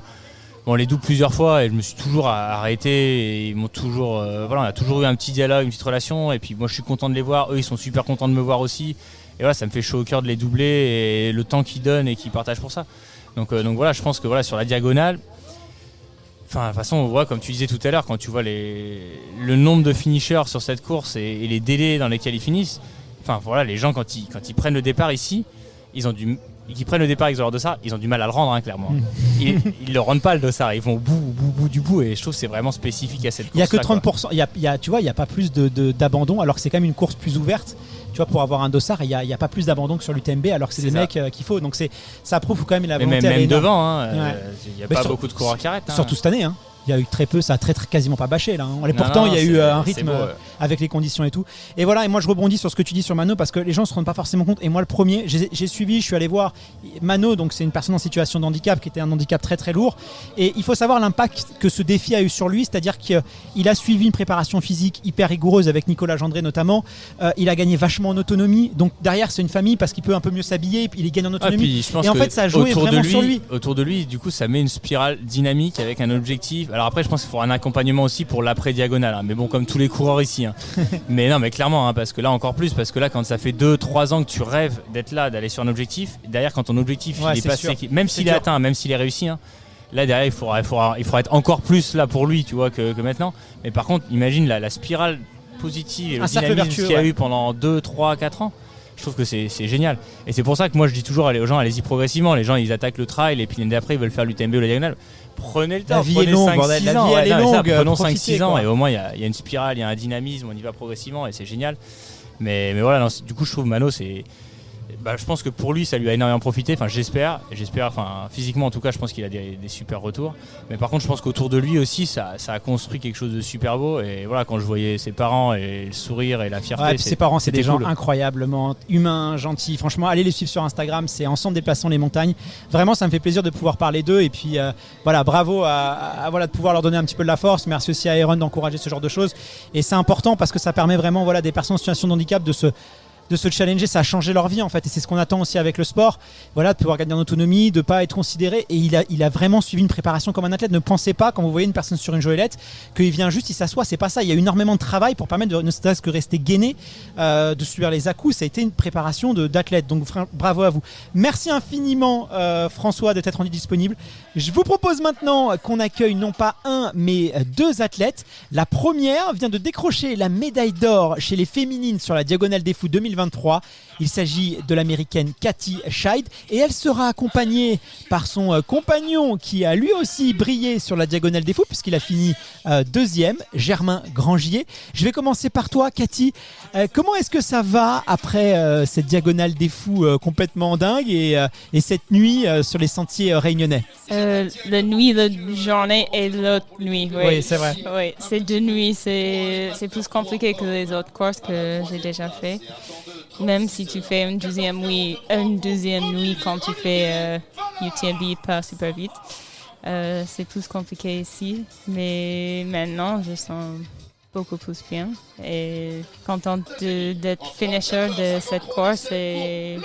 on les double plusieurs fois et je me suis toujours arrêté. Et ils m'ont toujours, on a toujours eu un petit dialogue, une petite relation. Et puis moi, je suis content de les voir. Eux, ils sont super contents de me voir aussi. Et voilà, ça me fait chaud au cœur de les doubler et le temps qu'ils donnent et qu'ils partagent pour ça. Donc voilà, je pense que sur la diagonale, enfin, de toute façon, on voit, comme tu disais tout à l'heure, quand tu vois le nombre de finishers sur cette course et les délais dans lesquels ils finissent, enfin voilà, les gens quand ils prennent le départ ici, qui prennent le départ avec leur dossard, ils ont du mal à le rendre, clairement. Ils le rendent pas, le dossard, ils vont au bout du bout, et je trouve que c'est vraiment spécifique à cette course. Il n'y a que 30%, tu vois, il n'y a pas plus d'abandon, alors que c'est quand même une course plus ouverte. Tu vois, pour avoir un dossard, il n'y a pas plus d'abandon que sur l'UTMB, alors que c'est des mecs qu'il faut. Donc ça prouve quand même la volonté. Même devant, il n'y a pas beaucoup de coureurs qui arrêtent. Surtout cette année, il y a eu très peu, ça a quasiment pas bâché là. Pourtant, il y a eu un rythme avec les conditions et tout. Et voilà, et moi je rebondis sur ce que tu dis sur Mano parce que les gens se rendent pas forcément compte. Et moi, le premier, j'ai suivi, je suis allé voir Mano, donc c'est une personne en situation de handicap qui était un handicap très très lourd. Et il faut savoir l'impact que ce défi a eu sur lui, c'est-à-dire qu'il a suivi une préparation physique hyper rigoureuse avec Nicolas Gendré notamment. Il a gagné vachement en autonomie. Donc derrière, c'est une famille parce qu'il peut un peu mieux s'habiller, il gagne en autonomie. Et en fait, ça a joué vraiment sur lui. Autour de lui, du coup, ça met une spirale dynamique avec un objectif. Alors après, je pense qu'il faut un accompagnement aussi pour l'après-diagonale. Mais bon, comme tous les coureurs ici. Mais non, mais clairement, parce que là, encore plus, parce que là, quand ça fait 2-3 ans que tu rêves d'être là, d'aller sur un objectif, derrière, quand ton objectif il est passé, même s'il est atteint, même s'il est réussi, là, derrière, il faudra être encore plus là pour lui, tu vois, que maintenant. Mais par contre, imagine la spirale positive et le dynamisme qu'il y a eu pendant 2, 3, 4 ans. Je trouve que c'est génial. Et c'est pour ça que moi je dis toujours aux gens, allez-y progressivement. Les gens ils attaquent le trail et puis l'année d'après ils veulent faire l'UTMB ou la diagonale. Prenez le temps, La vie est longue, bordel, la vie elle est longue. Prenons Profitez, 5-6 ans quoi. et au moins il y a une spirale, il y a un dynamisme, on y va progressivement et c'est génial. Mais voilà, non, du coup je trouve Mano je pense que pour lui ça lui a énormément profité, j'espère, physiquement en tout cas je pense qu'il a des super retours, mais par contre je pense qu'autour de lui aussi ça a construit quelque chose de super beau, et voilà, quand je voyais ses parents et le sourire et la fierté, Ouais, puis ses parents c'est des gens cool. incroyablement humains, gentils, franchement allez les suivre sur Instagram, c'est Ensemble Déplaçons les Montagnes, vraiment ça me fait plaisir de pouvoir parler d'eux, et puis voilà, bravo à de pouvoir leur donner un petit peu de la force, merci aussi à Aaron d'encourager ce genre de choses, et c'est important parce que ça permet vraiment des personnes en situation de handicap de se challenger, ça a changé leur vie en fait, et c'est ce qu'on attend aussi avec le sport, de pouvoir gagner en autonomie, de pas être considéré, et il a vraiment suivi une préparation comme un athlète. Ne pensez pas quand vous voyez une personne sur une joëlette qu'il vient juste, il s'assoit, c'est pas ça, il y a énormément de travail pour permettre de ne serait-ce que rester gainé, de subir les à-coups, ça a été une préparation d'athlète, donc bravo à vous. Merci infiniment François d'être rendu disponible. Je vous propose maintenant qu'on accueille non pas un mais deux athlètes. La première vient de décrocher la médaille d'or chez les féminines sur la Diagonale des Fous 2023. Il s'agit de l'américaine Katie Scheid, et elle sera accompagnée par son compagnon qui a lui aussi brillé sur la Diagonale des Fous puisqu'il a fini deuxième, Germain Grangier. Je vais commencer par toi Katie. Comment est-ce que ça va après cette Diagonale des Fous complètement dingue et cette nuit sur les sentiers réunionnais? La nuit, la journée et l'autre nuit. Oui, c'est vrai. Oui, c'est deux nuits, c'est plus compliqué que les autres courses que j'ai déjà fait. Même si tu fais une deuxième nuit quand tu fais UTMB pas super vite, c'est plus compliqué ici. Mais maintenant, je sens beaucoup plus bien et contente d'être finisher de cette course, et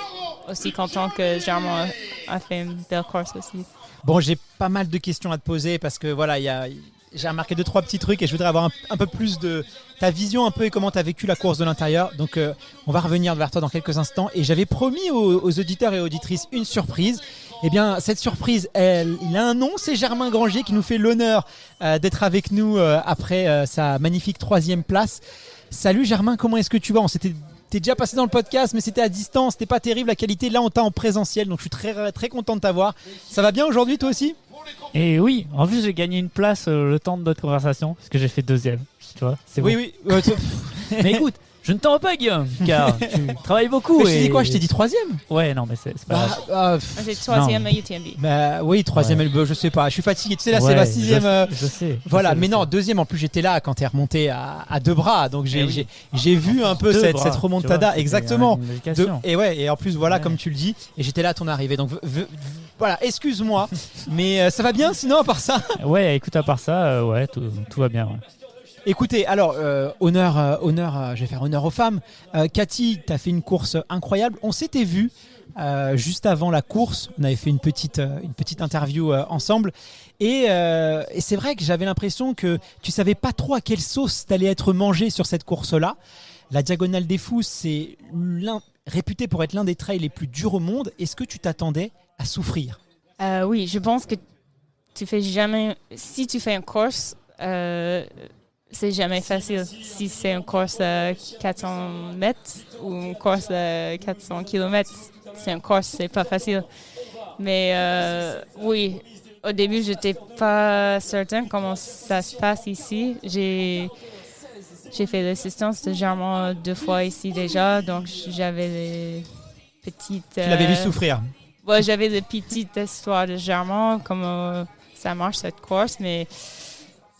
aussi contente que Germain a fait une belle course aussi. Bon, j'ai pas mal de questions à te poser parce que j'ai remarqué 2-3 petits trucs et je voudrais avoir un peu plus de ta vision un peu et comment tu as vécu la course de l'intérieur. Donc on va revenir vers toi dans quelques instants, et j'avais promis aux auditeurs et auditrices une surprise. Eh bien cette surprise, il a un nom, c'est Germain Grangier qui nous fait l'honneur d'être avec nous après sa magnifique 3e place. Salut Germain, comment est-ce que tu vas? T'es déjà passé dans le podcast, mais c'était à distance, c'était pas terrible la qualité. Là, on t'a en présentiel, donc je suis très, très content de t'avoir. Ça va bien aujourd'hui, toi aussi? Et oui, en plus j'ai gagné une place le temps de notre conversation, parce que j'ai fait 2e. Tu vois, c'est Oui, bon. oui. Mais écoute, je ne t'en veux pas, Guillaume, car tu travailles beaucoup. Mais je t'ai dit quoi? Je t'ai dit 3e? Ouais, non, mais c'est pas grave. J'ai 3e à UTMB. Bah oui, 3e, Ouais. je sais pas, je suis fatigué. Tu sais, là, c'est Ouais, ma 6e. Je sais. Voilà, je mais sais. non, 2e en plus, j'étais là quand t'es remonté à deux bras, donc j'ai vu un peu Deux cette bras, remontada, tu vois, exactement. c'était une éducation. Et en plus, voilà, Ouais. comme tu le dis, et j'étais là à ton arrivée. Donc voilà, excuse-moi, mais ça va bien sinon à part ça? Ouais, écoute, à part ça, ouais, tout va bien. Ouais. Écoutez, alors, je vais faire honneur aux femmes. Cathy, tu as fait une course incroyable. On s'était vu juste avant la course. On avait fait une petite interview ensemble. Et c'est vrai que j'avais l'impression que tu savais pas trop à quelle sauce t'allais être mangé sur cette course-là. La Diagonale des Fous, c'est réputé pour être l'un des trails les plus durs au monde. Est-ce que tu t'attendais à souffrir? Oui, je pense que si tu fais une course, c'est jamais facile. Si c'est une course à 400 mètres ou une course à 400 km, c'est une course, c'est pas facile. Mais oui, au début, j'étais pas certain comment ça se passe ici. J'ai fait l'assistance de Germain 2 fois ici déjà, donc j'avais les petites... Tu l'avais vu souffrir. Ouais, j'avais des petites histoires de Germain, comment ça marche cette course, mais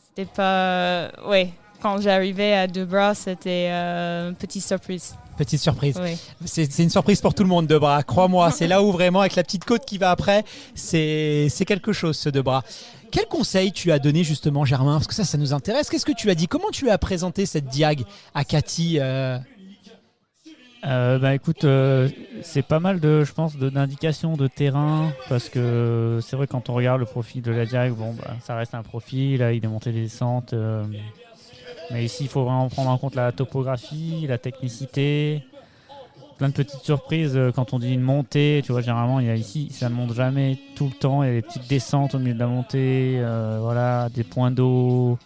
c'était pas... Oui, quand j'arrivais à Deux Bras, c'était une petite surprise. Petite surprise. Oui. C'est une surprise pour tout le monde, Deux Bras. Crois-moi, c'est là où vraiment, avec la petite côte qui va après, c'est quelque chose, ce Deux Bras. Quel conseil tu as donné justement, Germain? Parce que ça nous intéresse. Qu'est-ce que tu as dit? Comment tu as présenté cette diag à Cathy? Écoute, c'est pas mal je pense, d'indications de terrain, parce que c'est vrai quand on regarde le profil de la Diag, ça reste un profil, là, il est monté des descentes, mais ici il faut vraiment prendre en compte la topographie, la technicité, plein de petites surprises quand on dit une montée, tu vois, généralement ici ça ne monte jamais tout le temps, il y a des petites descentes au milieu de la montée, voilà, des points d'eau,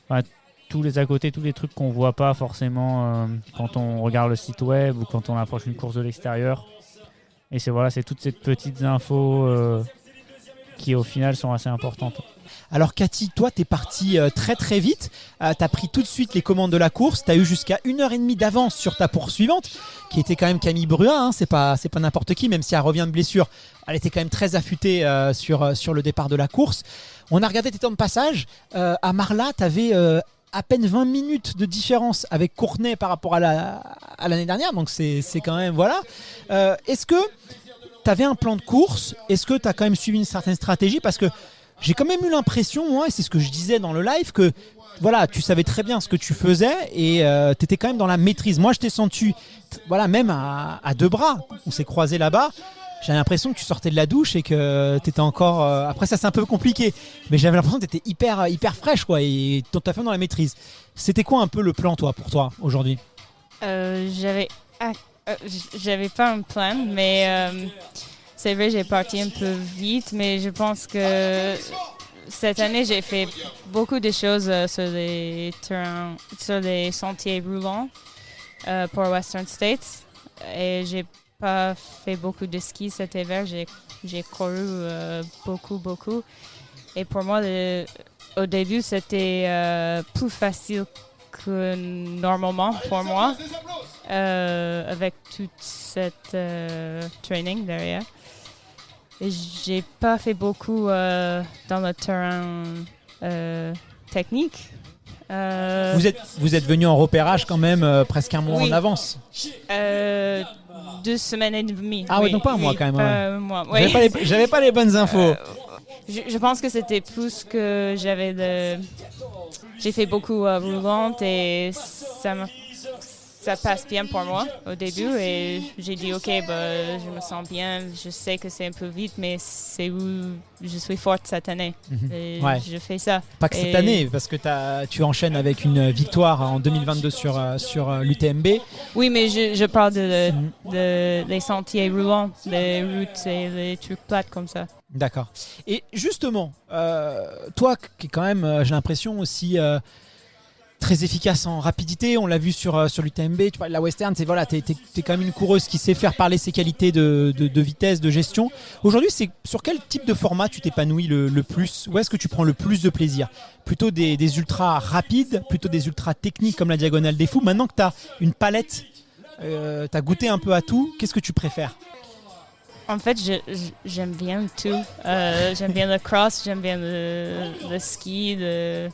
voilà, tous les à côté, tous les trucs qu'on voit pas forcément quand on regarde le site web ou quand on approche une course de l'extérieur. Et c'est toutes ces petites infos qui au final sont assez importantes. Alors Cathy, toi t'es parti très très vite, t'as pris tout de suite les commandes de la course, t'as eu jusqu'à 1h30 d'avance sur ta poursuivante, qui était quand même Camille Brua, hein, c'est pas n'importe qui, même si elle revient de blessure, elle était quand même très affûtée sur le départ de la course. On a regardé tes temps de passage, à Marla t'avais à peine 20 minutes de différence avec Courtenay par rapport à l'année dernière, donc c'est quand même, voilà. Est-ce que t'avais un plan de course, est-ce que t'as quand même suivi une certaine stratégie, parce que j'ai quand même eu l'impression, moi, et c'est ce que je disais dans le live, que voilà, tu savais très bien ce que tu faisais et tu étais quand même dans la maîtrise. Moi, je t'ai senti, voilà, même à 2 bras, on s'est croisés là-bas. J'avais l'impression que tu sortais de la douche et que tu étais encore. Après, ça, c'est un peu compliqué, mais j'avais l'impression que tu étais hyper fraîche, quoi, et tout à fait dans la maîtrise. C'était quoi un peu le plan, toi, pour toi, aujourd'hui ? J'avais pas un plan, mais. C'est vrai, j'ai parti un peu vite, mais je pense que cette année, j'ai fait beaucoup de choses sur les terrains, sur les sentiers roulants pour Western States. Et j'ai pas fait beaucoup de ski cet hiver. J'ai couru beaucoup. Et pour moi, au début, c'était plus facile que normalement pour moi, avec toute cette training derrière. Et j'ai pas fait beaucoup dans le terrain technique. Vous êtes venu en repérage quand même presque un mois en avance. 2 semaines et demie. Ah oui, donc pas un mois quand même. Un mois, oui. J'avais pas les bonnes infos. Je pense que c'était plus que j'ai fait beaucoup roulante et ça passe bien pour moi au début et j'ai dit ok, je me sens bien, je sais que c'est un peu vite, mais c'est où je suis forte cette année. Et je fais ça. Pas que cette année, parce que tu enchaînes avec une victoire en 2022 sur l'UTMB. Oui, mais je parle de les sentiers roulants, les routes et les trucs plates comme ça. D'accord. Et justement, toi qui est quand même, j'ai l'impression aussi très efficace en rapidité, on l'a vu sur l'UTMB, tu parles de la Western, t'es quand même une coureuse qui sait faire parler ses qualités de vitesse, de gestion. Aujourd'hui, c'est sur quel type de format tu t'épanouis le plus ? Où est-ce que tu prends le plus de plaisir ? Plutôt des ultras rapides, plutôt des ultras techniques comme la Diagonale des Fous. Maintenant que tu as une palette, tu as goûté un peu à tout, qu'est-ce que tu préfères ? En fait, j'aime bien tout. J'aime bien le cross, j'aime bien le ski, le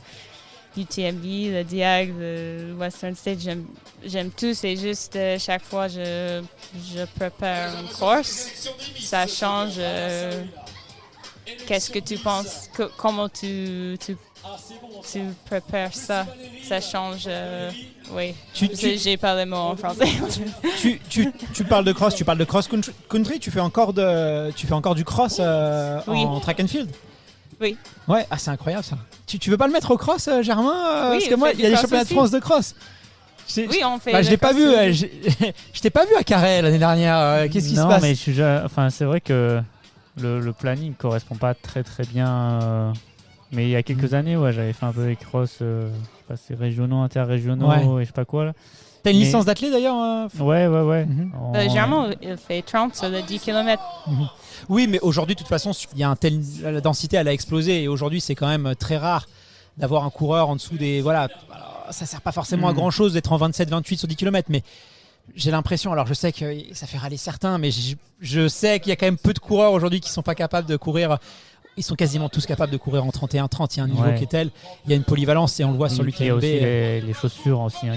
UTMB, le Diag, le Western States, j'aime tout. C'est juste chaque fois je prépare une course, ça change. Qu'est-ce que tu penses? Comment tu prépares ça? Ça change. Oui. J'ai pas les mots en français. tu parles de cross, tu parles de cross country. Tu fais encore du cross en track and field. Oui. Ouais, c'est incroyable ça. Tu veux pas le mettre au cross, Germain? Oui, parce que moi, il y a des championnats de France de cross. Oui, on fait. Je l'ai pas vu. Je t'ai pas vu à Carré l'année dernière. Qu'est-ce qui se passe? Non, mais c'est vrai que le planning correspond pas très très bien. Mais il y a quelques années, j'avais fait un peu les cross, je sais pas, c'est régionaux, interrégionaux et je sais pas quoi là. T'as une licence d'athlète d'ailleurs? Ouais. Généralement, il fait 30 sur le 10 km. Oui, mais aujourd'hui, de toute façon, la densité, elle a explosé. Et aujourd'hui, c'est quand même très rare d'avoir un coureur en dessous des. Voilà, alors, ça sert pas forcément à grand chose d'être en 27-28 sur 10 km. Mais j'ai l'impression, alors je sais que ça fait râler certains, mais je sais qu'il y a quand même peu de coureurs aujourd'hui qui sont pas capables de courir. Ils sont quasiment tous capables de courir en 31-30. Il y a un niveau qui est tel. Il y a une polyvalence et on le voit sur l'UTMB. Il y a aussi les chaussures aussi,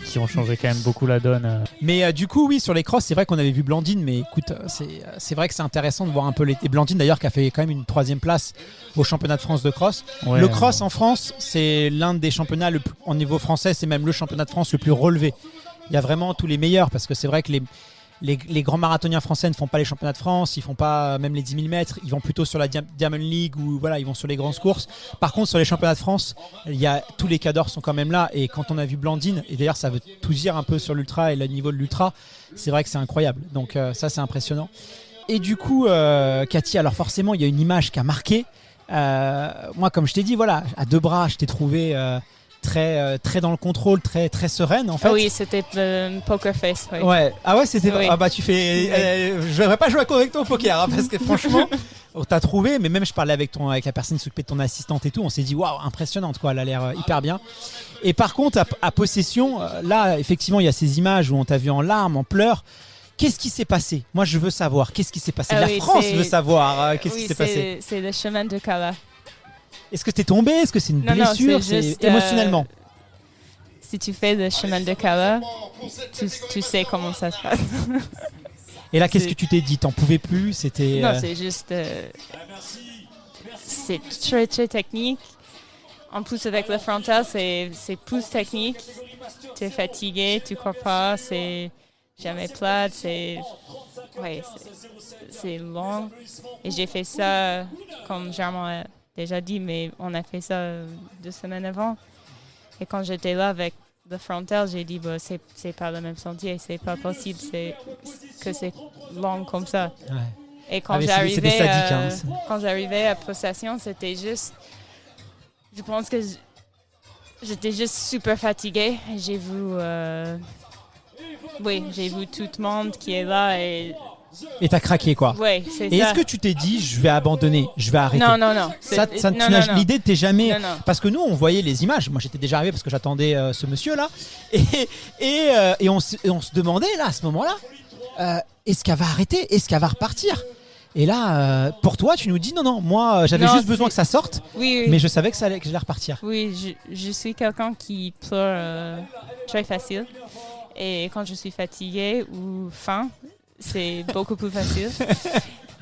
qui ont changé quand même beaucoup la donne. Mais du coup, oui, sur les crosses, c'est vrai qu'on avait vu Blandine. Mais écoute, c'est vrai que c'est intéressant de voir un peu les Blandine d'ailleurs qui a fait quand même une 3e place au championnat de France de cross. Le cross en France, c'est l'un des championnats en niveau français, c'est même le championnat de France le plus relevé. Il y a vraiment tous les meilleurs parce que c'est vrai que les grands marathoniens français ne font pas les championnats de France, ils font pas même les 10 000 mètres, ils vont plutôt sur la Diamond League ou voilà, ils vont sur les grandes courses. Par contre, sur les championnats de France, tous les cadors sont quand même là. Et quand on a vu Blandine, et d'ailleurs ça veut tout dire un peu sur l'ultra et le niveau de l'ultra, c'est vrai que c'est incroyable. Donc ça, c'est impressionnant. Et du coup, Cathy, alors forcément, il y a une image qui a marqué. Moi, comme je t'ai dit, voilà, à 2 bras, je t'ai trouvé très dans le contrôle, très sereine en fait. Ah oui, c'était le poker face. Oui. Ouais. Ah ouais, c'était. Oui. Ah bah tu fais. Je n'aurais pas joué avec toi au poker parce que franchement, on t'a trouvé. Mais même je parlais avec la personne qui s'occupait de ton assistante et tout. On s'est dit waouh, impressionnante quoi. Elle a l'air hyper bien. Et par contre, à possession, là effectivement, il y a ces images où on t'a vu en larmes, en pleurs. Qu'est-ce qui s'est passé ? Moi, je veux savoir. Qu'est-ce qui s'est passé ? Ah La oui, France c'est- veut savoir. Qu'est-ce Oui, qui s'est passé ? C'est le chemin de Kala. Est-ce que t'es tombé ? Est-ce que c'est une Non, non, blessure ? c'est C'est juste, émotionnellement. Si tu fais le chemin de Kala, tu sais comment ça se passe. Et là, qu'est-ce c'est- que tu t'es dit ? T'en pouvais plus ? C'était. Non, c'est juste. C'est très, très technique. En plus, avec le frontal, c'est plus technique. Tu es fatigué, tu cours pas, c'est jamais plat, c'est long. Et j'ai fait ça, comme Germain a déjà dit, mais on a fait ça 2 semaines avant. Et quand j'étais là avec le frontal, j'ai dit, bah, c'est pas le même sentier, c'est pas possible que c'est long comme ça. Ouais. Et quand Ah, mais c'est des sadiques, hein. quand j'arrivais à Possession, c'était juste. Je pense que j'étais juste super fatiguée. J'ai vu. J'ai vu tout le monde qui est là et. Et t'as craqué quoi ? Oui, c'est Et ça. est-ce que tu t'es dit, je vais abandonner, je vais arrêter ? Non, non, non. L'idée t'es jamais. Non, non. Parce que nous, on voyait les images. Moi, j'étais déjà arrivé parce que j'attendais ce monsieur-là. Et on se demandait, là, à ce moment-là, est-ce qu'elle va arrêter ? Est-ce qu'elle va repartir ? Et là, pour toi, tu nous dis, non, moi, j'avais Non, juste besoin c'est- que ça sorte, Oui, oui. mais je savais que j'allais repartir. Oui, je suis quelqu'un qui pleure très facile. Et quand je suis fatiguée ou faim, c'est beaucoup plus facile.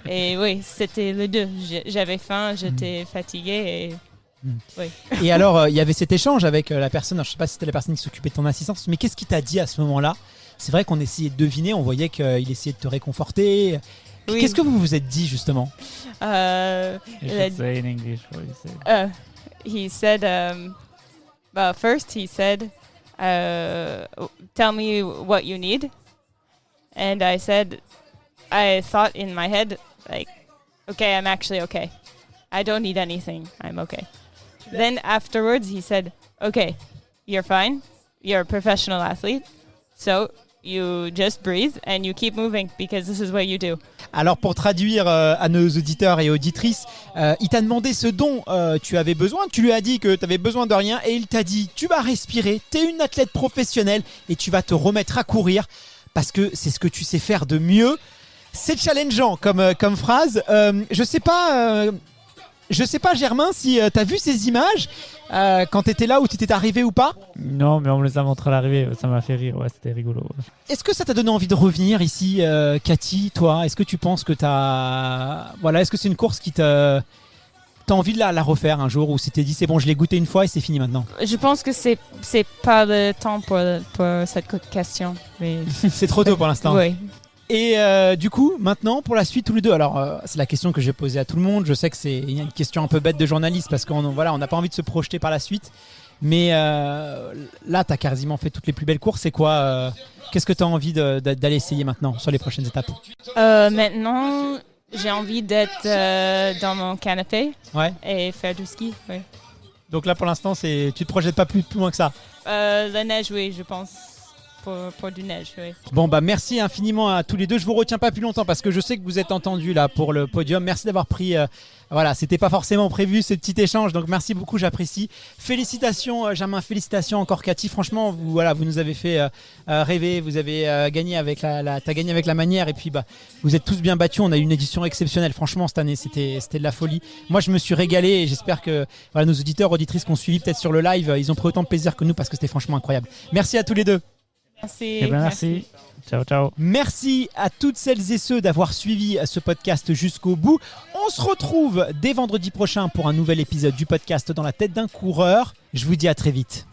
Et oui, c'était les deux. J'avais faim, j'étais fatiguée et. Oui. Et alors, il y avait cet échange avec la personne, alors, je sais pas si c'était la personne qui s'occupait de ton assistance, mais qu'est-ce qu'il t'a dit à ce moment-là ? C'est vrai qu'on essayait de deviner, on voyait qu'il essayait de te réconforter. Oui. Qu'est-ce que vous vous êtes dit justement ? You should say in English what you said. He said, well, first he said, tell me what you need. And I said, I thought in my head, like, okay, I'm actually okay. I don't need anything. I'm okay. Then afterwards he said, okay, you're fine. You're a professional athlete. So you just breathe and you keep moving because this is what you do. Alors pour traduire à nos auditeurs et auditrices, il t'a demandé ce dont tu avais besoin, tu lui as dit que tu avais besoin de rien et il t'a dit tu vas respirer, tu es une athlète professionnelle et tu vas te remettre à courir parce que c'est ce que tu sais faire de mieux. C'est challengeant comme phrase. Je sais pas Germain si tu as vu ces images quand tu étais là où tu étais arrivé ou pas. Non, mais on me les a montré à l'arrivée, ça m'a fait rire, ouais, c'était rigolo. Est-ce que ça t'a donné envie de revenir ici, Cathy, toi ? Est-ce que tu penses que est-ce que c'est une course qui t'as envie de la refaire un jour ou si t'es dit c'est bon, je l'ai goûté une fois et c'est fini maintenant ? Je pense que c'est pas le temps pour cette question. Mais C'est trop tôt pour l'instant. oui. Et du coup, maintenant, pour la suite, tous les deux. Alors, c'est la question que j'ai posée à tout le monde. Je sais que c'est une question un peu bête de journaliste parce qu'on n'a pas envie de se projeter par la suite. Mais là, tu as quasiment fait toutes les plus belles courses. C'est quoi qu'est-ce que tu as envie d'aller essayer maintenant sur les prochaines étapes ? Maintenant, j'ai envie d'être dans mon canapé Ouais. et faire du ski. Oui. Donc là, pour l'instant, tu te projettes pas plus loin que ça. La neige, oui, je pense. Pour du neige, oui. Bon, bah merci infiniment à tous les deux. Je vous retiens pas plus longtemps parce que je sais que vous êtes entendus là pour le podium. Merci d'avoir pris. Voilà, c'était pas forcément prévu ce petit échange, donc merci beaucoup, j'apprécie. Félicitations, Germain, félicitations encore, Cathy. Franchement, vous nous avez fait rêver. Vous avez gagné avec t'as gagné avec la manière et puis bah vous êtes tous bien battus. On a eu une édition exceptionnelle. Franchement, cette année, c'était de la folie. Moi, je me suis régalé et j'espère que nos auditeurs, auditrices qui ont suivi peut-être sur le live, ils ont pris autant de plaisir que nous parce que c'était franchement incroyable. Merci à tous les deux. Merci. Eh ben merci. Ciao, ciao. Merci à toutes celles et ceux d'avoir suivi ce podcast jusqu'au bout. On se retrouve dès vendredi prochain pour un nouvel épisode du podcast Dans la tête d'un coureur. Je vous dis à très vite.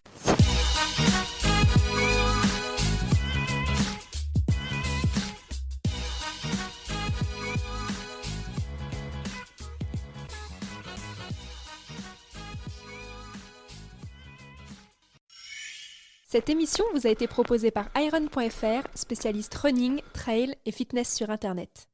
Cette émission vous a été proposée par Iron.fr, spécialiste running, trail et fitness sur Internet.